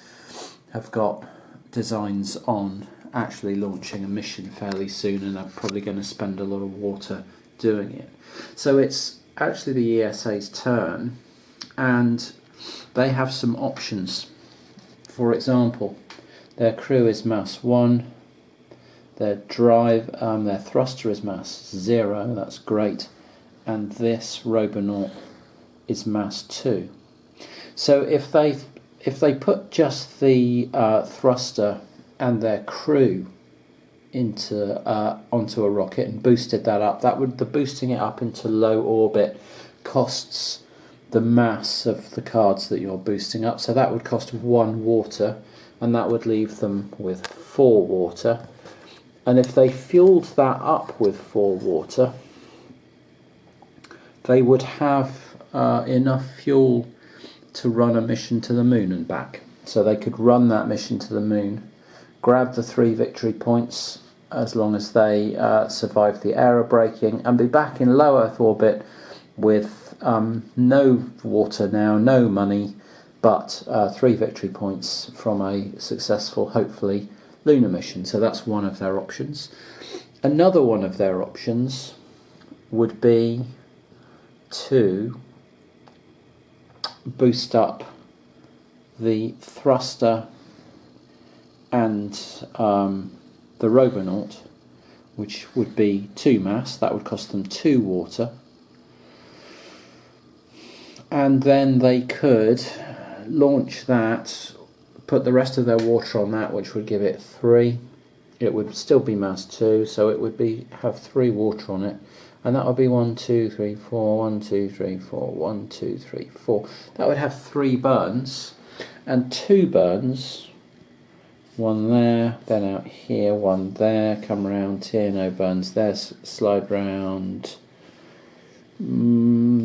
have got designs on actually launching a mission fairly soon, and are probably going to spend a lot of water doing it. So it's actually the ESA's turn, and they have some options. For example, their crew is mass 1, their thruster is mass 0, that's great, and this Robonaut is mass 2. So if they put just the thruster and their crew into onto a rocket and boosted that up, the boosting it up into low orbit costs the mass of the cards that you're boosting up. So that would cost 1 water, and that would leave them with 4 water. And if they fueled that up with 4 water, they would have enough fuel to run a mission to the moon and back. So they could run that mission to the moon, grab the 3 victory points as long as they survive the aerobraking, and be back in low Earth orbit with no water now, no money, but 3 victory points from a successful, hopefully, lunar mission. So that's one of their options. Another one of their options would be to boost up the thruster and the Robonaut, which would be 2 mass. That would cost them 2 water. And then they could launch that, put the rest of their water on that, which would give it 3. It would still be mass 2, so it would have 3 water on it. And that would be 1, 2, 3, 4, 1, 2, 3, 4, 1, 2, 3, 4. That would have 3 burns, and 2 burns. 1 there, then out here, 1 there, come round here, no burns there, slide round,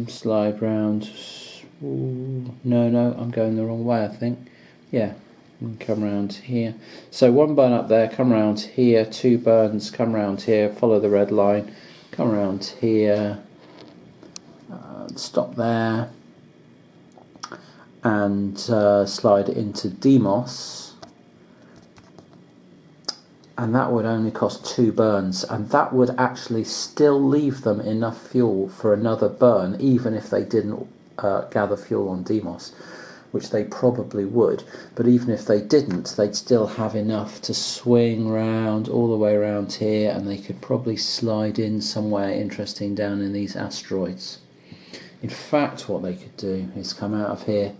slide round. Ooh, no, I'm going the wrong way, I think. Yeah, and come round here. So 1 burn up there, come round here, 2 burns, come round here, follow the red line, come around here, stop there, and slide into Deimos, and that would only cost 2 burns, and that would actually still leave them enough fuel for another burn, even if they didn't gather fuel on Deimos, which they probably would. But even if they didn't, they'd still have enough to swing round all the way around here, and they could probably slide in somewhere interesting down in these asteroids. In fact, what they could do is come out of here,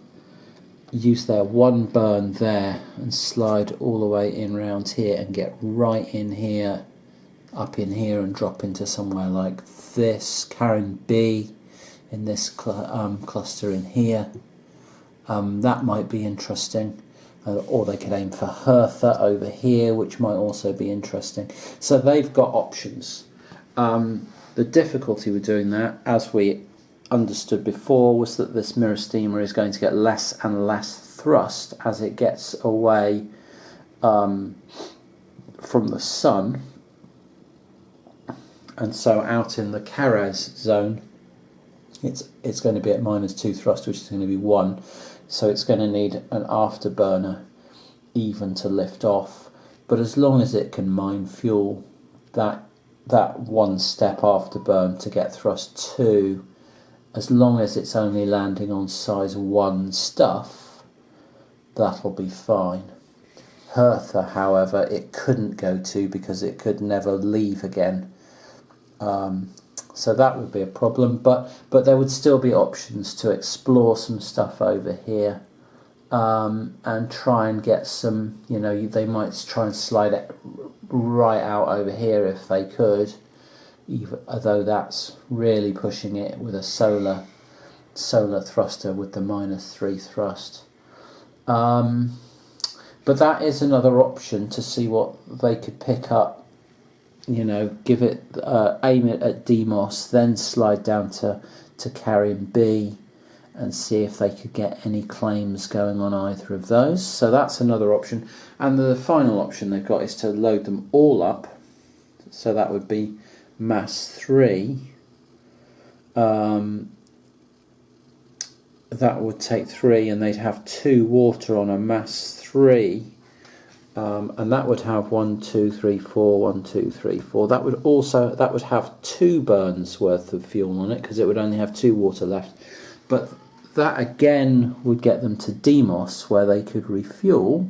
use their 1 burn there, and slide all the way in round here and get right in here, up in here, and drop into somewhere like this, carrying B in this cluster in here. That might be interesting. Or they could aim for Hertha over here, which might also be interesting. So they've got options. The difficulty with doing that, as we understood before, was that this mirror steamer is going to get less and less thrust as it gets away from the sun. And so out in the Keres zone, it's going to be at -2 thrust, which is going to be 1. So it's going to need an afterburner even to lift off. But as long as it can mine fuel, that 1 step afterburn to get thrust 2, as long as it's only landing on size 1 stuff, that'll be fine. Hertha, however, it couldn't go to because it could never leave again. So that would be a problem, but there would still be options to explore some stuff over here, and try and get some, they might try and slide it right out over here if they could, even though that's really pushing it with a solar thruster with the -3 thrust. But that is another option to see what they could pick up. Give it, aim it at Deimos, then slide down to Carrion B, and see if they could get any claims going on either of those. So that's another option. And the final option they've got is to load them all up. So that would be mass 3. That would take 3, and they'd have 2 water on a mass 3. And that would have 1, 2, 3, 4, 1, 2, 3, 4. That would have 2 burns worth of fuel on it, because it would only have 2 water left. But that again would get them to Deimos, where they could refuel.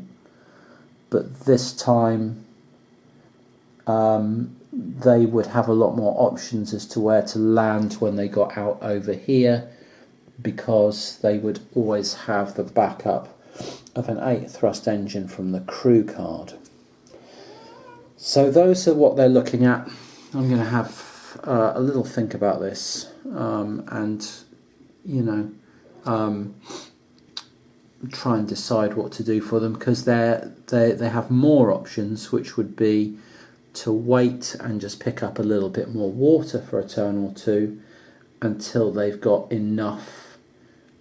But this time they would have a lot more options as to where to land when they got out over here, because they would always have the backup of an 8 thrust engine from the crew card. So those are what they're looking at. I'm going to have a little think about this, and try and decide what to do for them, because they have more options, which would be to wait and just pick up a little bit more water for a turn or two until they've got enough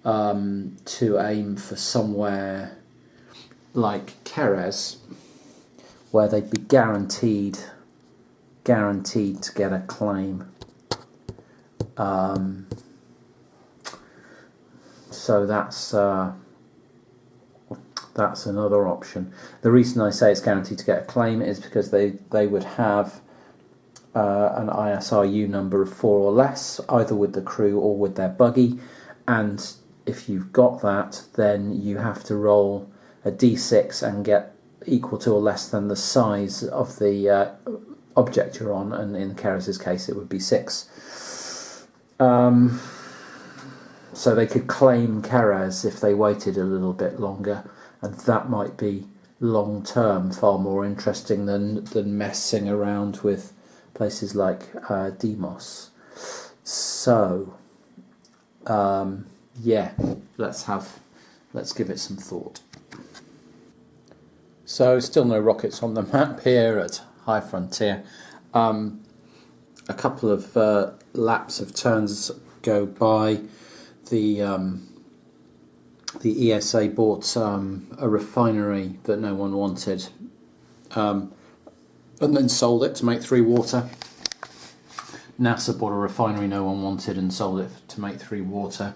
to aim for somewhere like Keres, where they'd be guaranteed to get a claim. So that's another option. The reason I say it's guaranteed to get a claim is because they would have an ISRU number of 4 or less, either with the crew or with their buggy, and if you've got that, then you have to roll a d6 and get equal to or less than the size of the object you're on, and in Keres' case it would be 6. So they could claim Keres if they waited a little bit longer, and that might be long term far more interesting than messing around with places like Demos. So yeah, let's give it some thought. So still no rockets on the map here at High Frontier. A couple of laps of turns go by. The ESA bought a refinery that no one wanted, and then sold it to make 3 water. NASA bought a refinery no one wanted and sold it to make 3 water.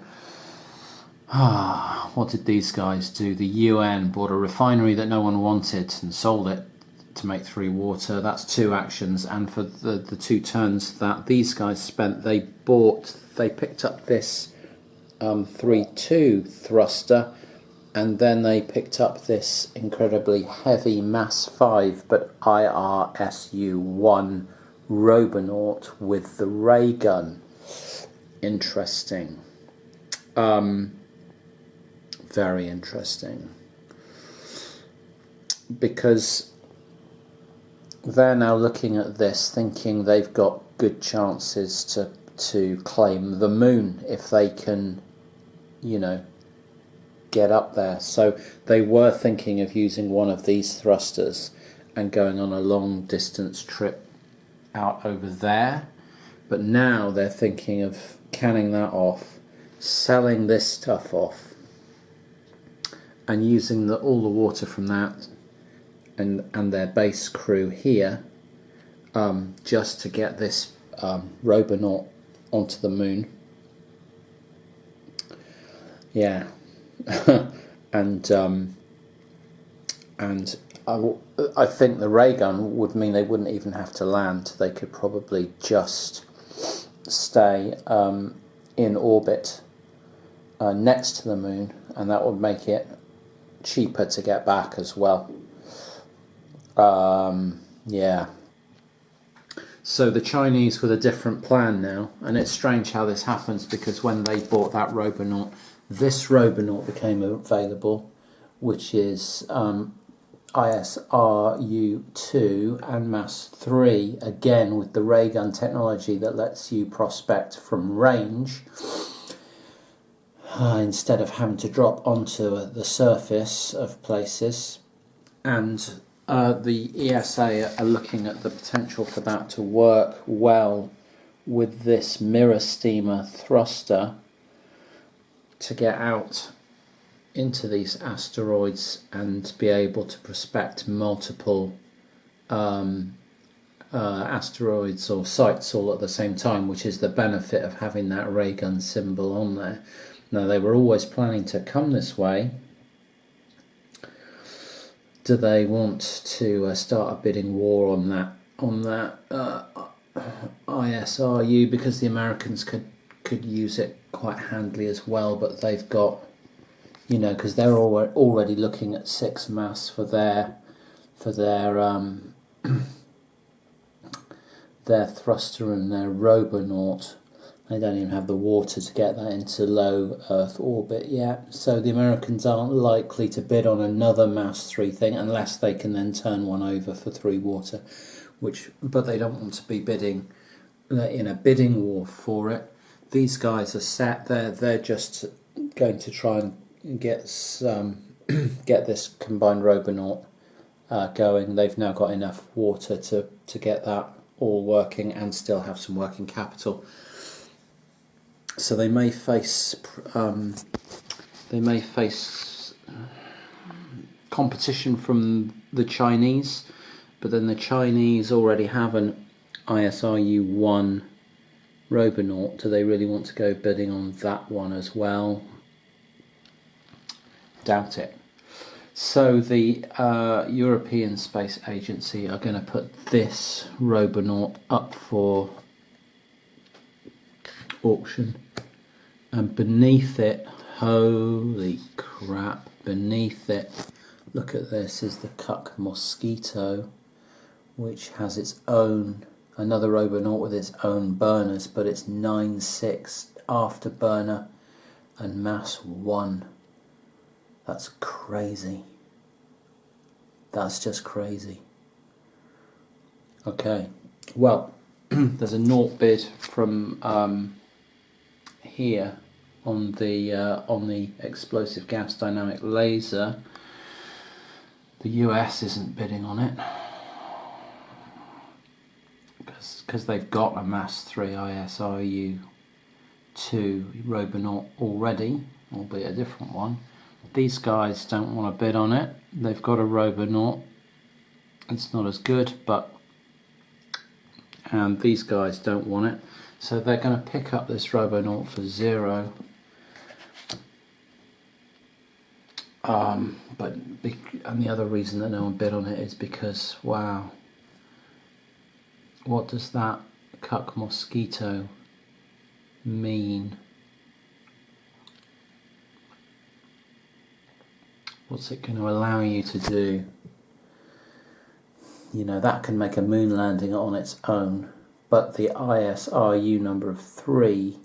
What did these guys do? The UN bought a refinery that no one wanted and sold it to make 3 water. That's 2 actions, and for the 2 turns that these guys spent, they picked up this 3-2 thruster, and then they picked up this incredibly heavy Mass 5 but IRSU-1 Robonaut with the ray gun. Interesting. Very interesting, because they're now looking at this thinking they've got good chances to claim the moon if they can, get up there. So they were thinking of using one of these thrusters and going on a long distance trip out over there, but now they're thinking of canning that off, selling this stuff off, and using all the water from that and their base crew here just to get this Robonaut onto the moon. Yeah. and I think the ray gun would mean they wouldn't even have to land. They could probably just stay in orbit next to the moon, and that would make it cheaper to get back as well. Yeah. So the Chinese with a different plan now, and it's strange how this happens, because when they bought that Robonaut, this Robonaut became available, which is ISRU-2 and Mass 3, again with the ray gun technology that lets you prospect from range, instead of having to drop onto the surface of places. And the ESA are looking at the potential for that to work well with this mirror steamer thruster to get out into these asteroids and be able to prospect multiple asteroids or sites all at the same time, which is the benefit of having that ray gun symbol on there. Now, they were always planning to come this way. Do they want to start a bidding war on that ISRU, because the Americans could use it quite handily as well, but they've got, because they're already looking at 6 mass for their their thruster and their Robonaut. They don't even have the water to get that into low Earth orbit yet. So the Americans aren't likely to bid on another Mass 3 thing unless they can then turn one over for 3 water. But they don't want to be bidding in a bidding war for it. These guys are set. They're just going to try and get this combined Robonaut going. They've now got enough water to get that all working and still have some working capital. So they may face competition from the Chinese, but then the Chinese already have an ISRU-1 Robonaut. Do they really want to go bidding on that one as well? Doubt it. So the European Space Agency are going to put this Robonaut up for auction, and beneath it, holy crap, beneath it, look at this, is the Cuck Mosquito, which has its own, another Robonaut with its own burners, but it's 9.6 afterburner and mass 1. That's crazy. That's just crazy. Okay, well, there's a naught bid from here on the explosive gas dynamic laser. The US isn't bidding on it because they've got a Mass 3 ISRU-2 Robonaut already, albeit a different one. These guys don't want to bid on it. They've got a Robonaut. It's not as good, and these guys don't want it. So they're going to pick up this Robonaut for 0. And the other reason that no one bid on it is because, wow, what does that Cuck Mosquito mean? What's it going to allow you to do? You know, that can make a moon landing on its own, but the ISRU number of 3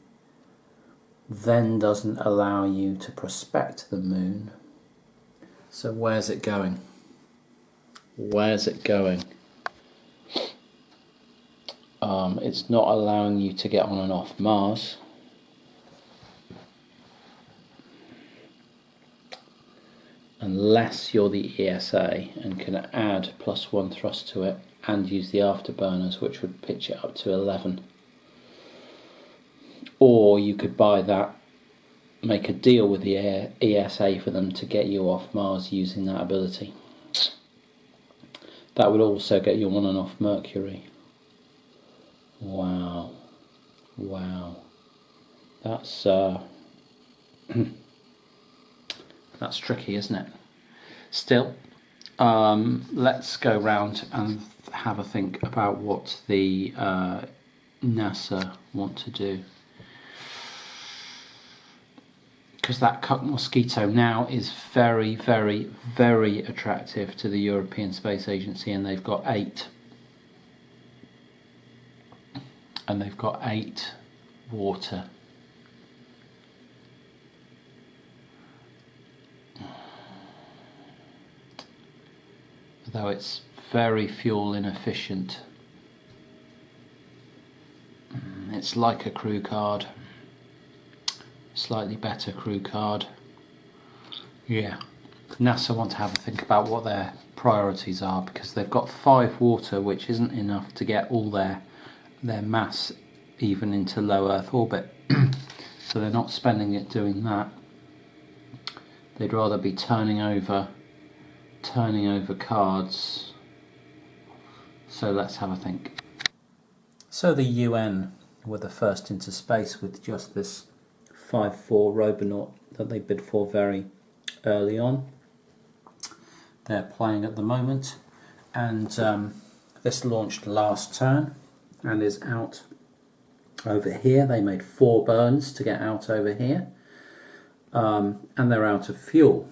then doesn't allow you to prospect the moon. So where's it going? Where's it going? It's not allowing you to get on and off Mars. Unless you're the ESA and can add +1 thrust to it and use the afterburners, which would pitch it up to 11. Or you could buy that, make a deal with the ESA for them to get you off Mars using that ability. That would also get you on and off Mercury. Wow. Wow. That's that's tricky, isn't it? Still, let's go round and have a think about what the NASA want to do. Because that Cuck Mosquito now is very, very, very attractive to the European Space Agency, and they've got 8. And they've got 8 water. Though it's very fuel inefficient. It's like a crew card. Slightly better crew card. Yeah. NASA want to have a think about what their priorities are, because they've got 5 water, which isn't enough to get all their mass even into low Earth orbit. So they're not spending it doing that. They'd rather be turning over cards. So let's have a think. So the UN were the first into space with just this 5.4 Robonaut that they bid for very early on. They're playing at the moment, and this launched last turn and is out over here. They made 4 burns to get out over here, and they're out of fuel,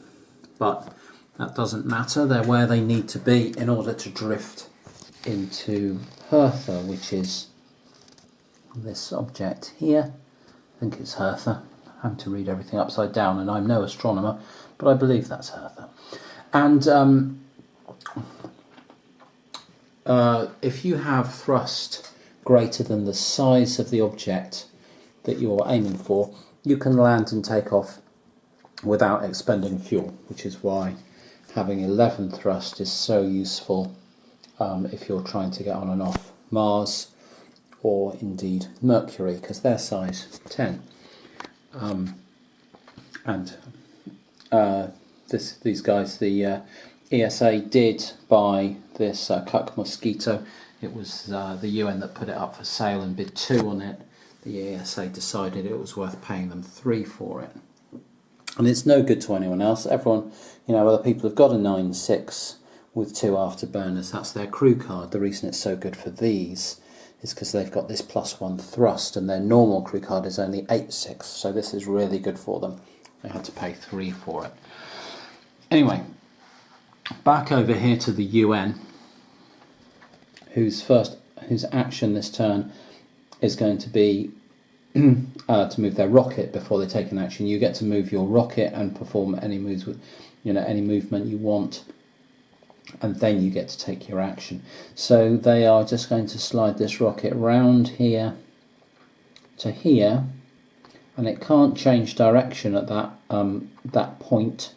but that doesn't matter. They're where they need to be in order to drift into Hertha, which is this object here. think it's Hertha. I'm having to read everything upside down, and I'm no astronomer, but I believe that's Hertha. And if you have thrust greater than the size of the object that you're aiming for, you can land and take off without expending fuel, which is why having 11 thrust is so useful if you're trying to get on and off Mars or indeed Mercury, because they're size 10. These guys, the ESA did buy this Cuck Mosquito. It was the UN that put it up for sale and bid 2 on it. The ESA decided it was worth paying them 3 for it. And it's no good to anyone else. Everyone, other people have got a 9.6 with 2 afterburners. That's their crew card. The reason it's so good for these is because they've got this +1 thrust, and their normal crew card is only 8.6. So this is really good for them. They had to pay 3 for it. Anyway, back over here to the UN, whose action this turn is going to be to move their rocket before they take an action. You get to move your rocket and perform any moves with, any movement you want, and then you get to take your action. So they are just going to slide this rocket round here to here, and it can't change direction at that point,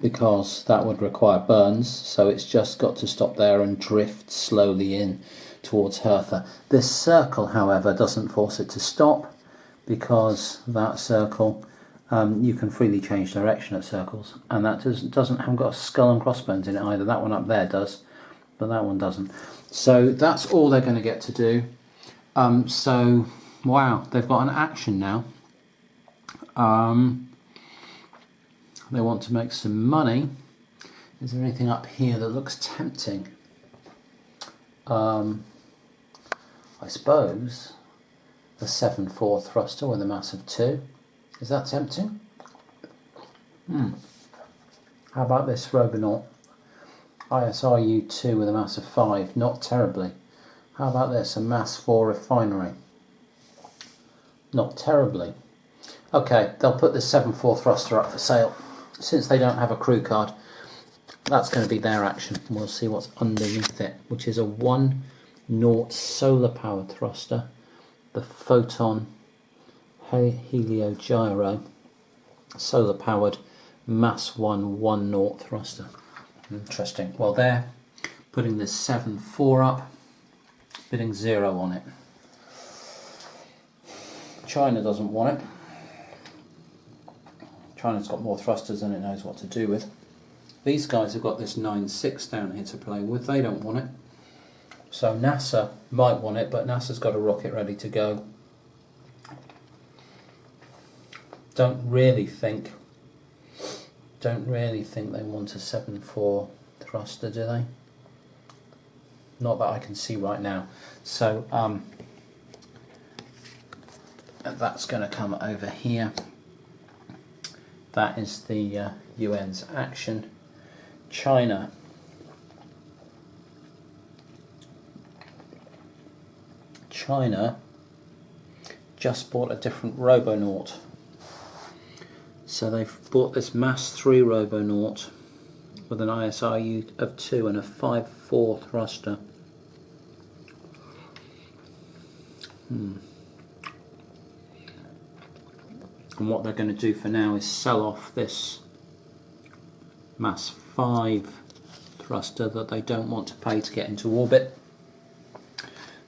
because that would require burns. So it's just got to stop there and drift slowly in towards Hertha. This circle, however, doesn't force it to stop, because that circle, you can freely change direction at circles, and that haven't got a skull and crossbones in it either. That one up there does, but that one doesn't. So that's all they're going to get to do. So wow, they've got an action now. They want to make some money. Is there anything up here that looks tempting? I suppose the 7.4 thruster with a mass of 2. Is that tempting? How about this Robonaut ISRU-2 with a mass of 5? Not terribly. How about this, a mass 4 refinery? Not terribly. Okay, they'll put this 7.4 thruster up for sale. Since they don't have a crew card, that's going to be their action. We'll see what's underneath it, which is a 1-0 solar powered thruster, the Photon Heliogyro solar powered mass 1-0 thruster. Interesting. Well, they're putting this 7.4 up, bidding 0 on it. China doesn't want it. China's got more thrusters than it knows what to do with. These guys have got this 9.6 down here to play with. They don't want it. So NASA might want it, but NASA's got a rocket ready to go. Don't really think they want a 7.4 thruster, do they? Not that I can see right now. So that's going to come over here. That is the UN's action. China. China just bought a different Robonaut. So they've bought this Mass 3 Robonaut with an ISRU of 2 and a 5.4 thruster. And what they're going to do for now is sell off this Mass 5 thruster that they don't want to pay to get into orbit.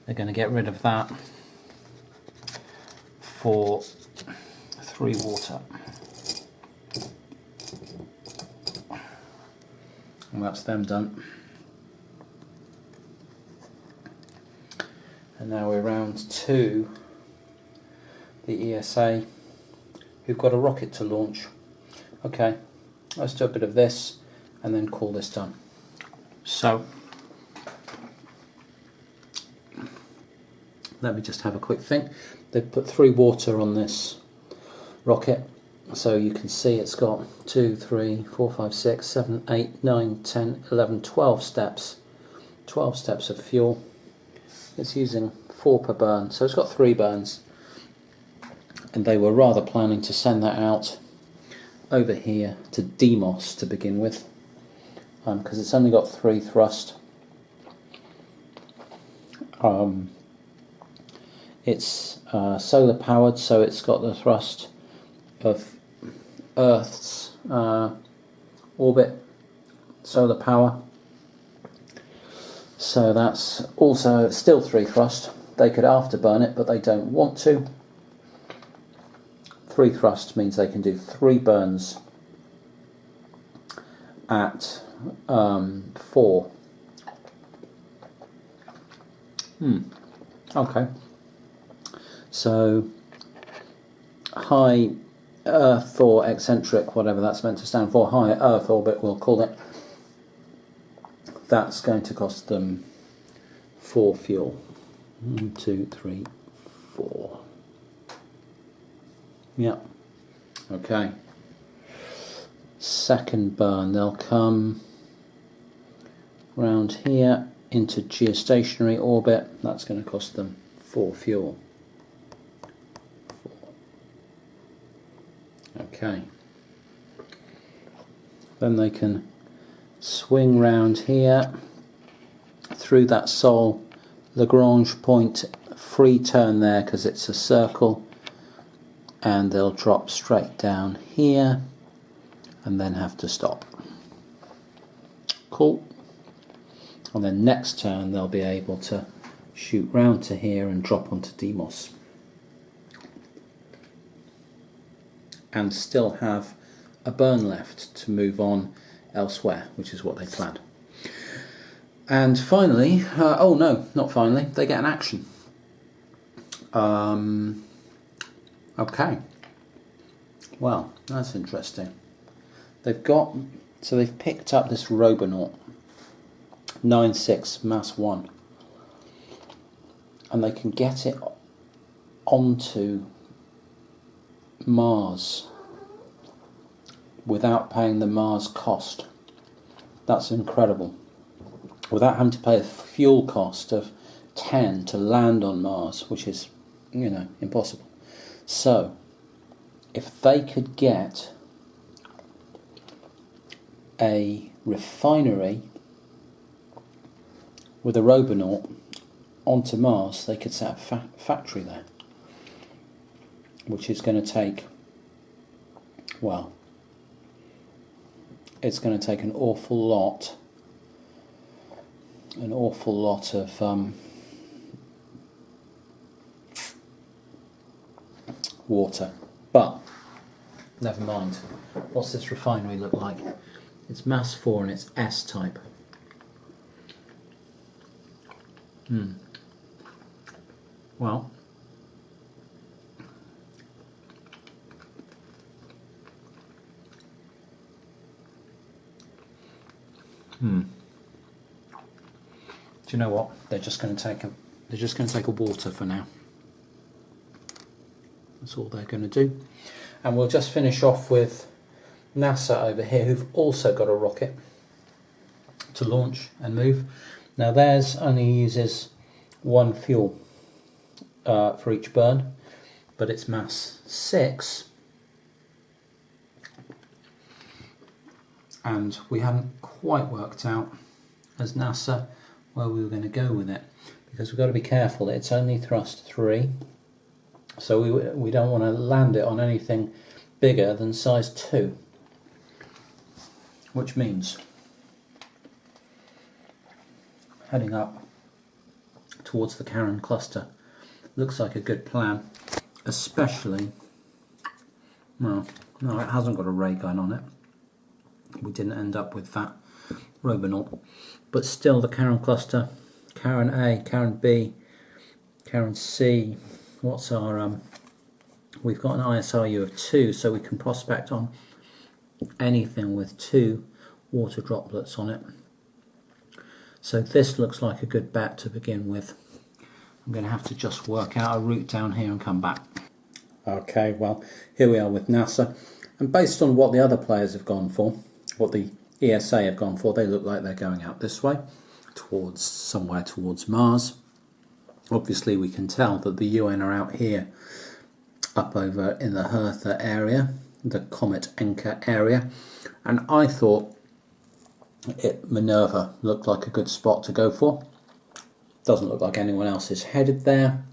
They're going to get rid of that for 3 water. And that's them done. And now we're round to the ESA, who've got a rocket to launch. Okay, let's do a bit of this and then call this done. So let me just have a quick think. They've put 3 water on this rocket, so you can see it's got 2, 3, 4, 5, 6, 7, 8, 9, 10, 11, 12 steps. 12 steps of fuel. It's using 4 per burn, so it's got 3 burns. And they were rather planning to send that out over here to Demos to begin with, because it's only got 3 thrust. It's solar powered, so it's got the thrust of Earth's orbit solar power. So that's also still 3 thrust. They could afterburn it, but they don't want to. 3 thrust means they can do 3 burns at 4. Okay. So high Earth or eccentric, whatever that's meant to stand for, high Earth orbit we'll call it. That's going to cost them 4 fuel. 1, 2, 3, 4. Yep. Okay. Second burn, they'll come round here into geostationary orbit. That's going to cost them 4 fuel. 4. Okay. Then they can swing round here through that Sol Lagrange point, free turn there because it's a circle, and they'll drop straight down here and then have to stop. Cool. And then next turn they'll be able to shoot round to here and drop onto Demos and still have a burn left to move on elsewhere, which is what they planned. And finally, oh no, not finally, they get an action. Okay, well, that's interesting. They've picked up this Robonaut 9.6 mass 1, and they can get it onto Mars without paying the Mars cost. That's incredible. Without having to pay a fuel cost of 10 to land on Mars, which is, impossible. So, if they could get a refinery with a Robonaut onto Mars, they could set up a factory there, which is going to take, well, it's going to take an awful lot of water. But never mind. What's this refinery look like? It's mass 4 and it's S-type. Well, do you know what? They're just going to take a water for now. That's all they're going to do. And we'll just finish off with NASA over here, who've also got a rocket to launch and move. Now theirs only uses 1 fuel for each burn, but it's mass 6, and we haven't quite worked out as NASA where we were going to go with it, because we've got to be careful. It's only thrust 3, so we don't want to land it on anything bigger than size 2, which means heading up towards the Charon cluster looks like a good plan, especially, well, no, it hasn't got a ray gun on it. We didn't end up with that Robonaut, but still the Charon cluster, Charon A, Charon B, Charon C. What's our we've got an ISRU of 2, so we can prospect on anything with 2 water droplets on it. So this looks like a good bet to begin with. I'm going to have to just work out a route down here and come back. Okay, well, here we are with NASA, and based on what the other players have gone for, what the ESA have gone for, they look like they're going out this way, somewhere towards Mars. Obviously we can tell that the UN are out here up over in the Hertha area, the Comet Anchor area, and I thought Minerva looked like a good spot to go for. Doesn't look like anyone else is headed there.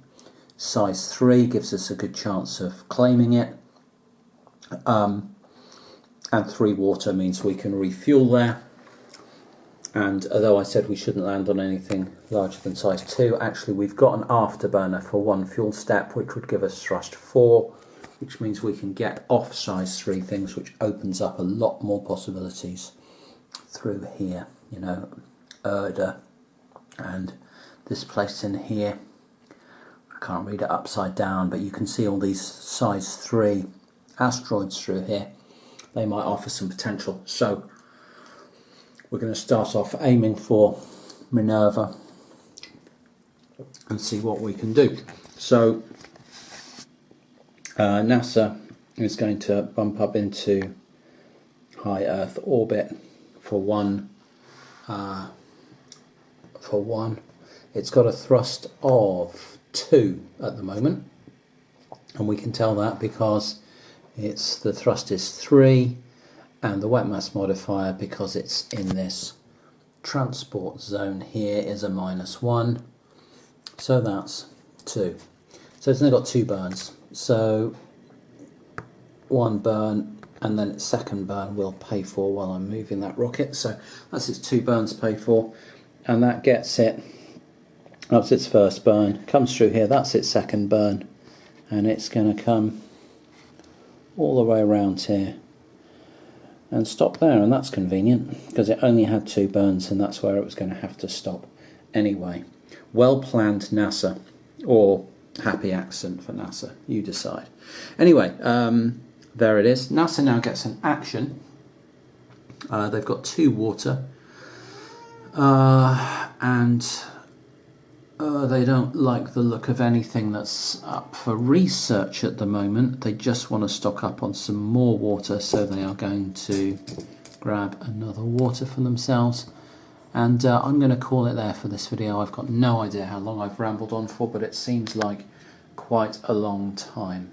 Size 3 gives us a good chance of claiming it, and 3 water means we can refuel there. And although I said we shouldn't land on anything larger than size 2, actually we've got an afterburner for 1 fuel step, which would give us thrust 4, which means we can get off size 3 things, which opens up a lot more possibilities through here. You know, Erda and this place in here. I can't read it upside down, but you can see all these size 3 asteroids through here. They might offer some potential. So we're going to start off aiming for Minerva and see what we can do. So NASA is going to bump up into high Earth orbit for one. It's got a thrust of 2 at the moment, and we can tell that because the thrust is 3, and the wet mass modifier, because it's in this transport zone here, is a -1, so that's 2. So it's now got 2 burns, so 1 burn and then its second burn will pay for while I'm moving that rocket. So that's its 2 burns paid for, and that gets it. That's its first burn, comes through here, that's its second burn, and it's going to come all the way around here and stop there, and that's convenient because it only had 2 burns, and that's where it was going to have to stop anyway. Well planned NASA, or happy accident for NASA, you decide. Anyway, there it is. NASA now gets an action. They've got 2 water, and they don't like the look of anything that's up for research at the moment. They just want to stock up on some more water, so they are going to grab another water for themselves. And I'm going to call it there for this video. I've got no idea how long I've rambled on for, but it seems like quite a long time.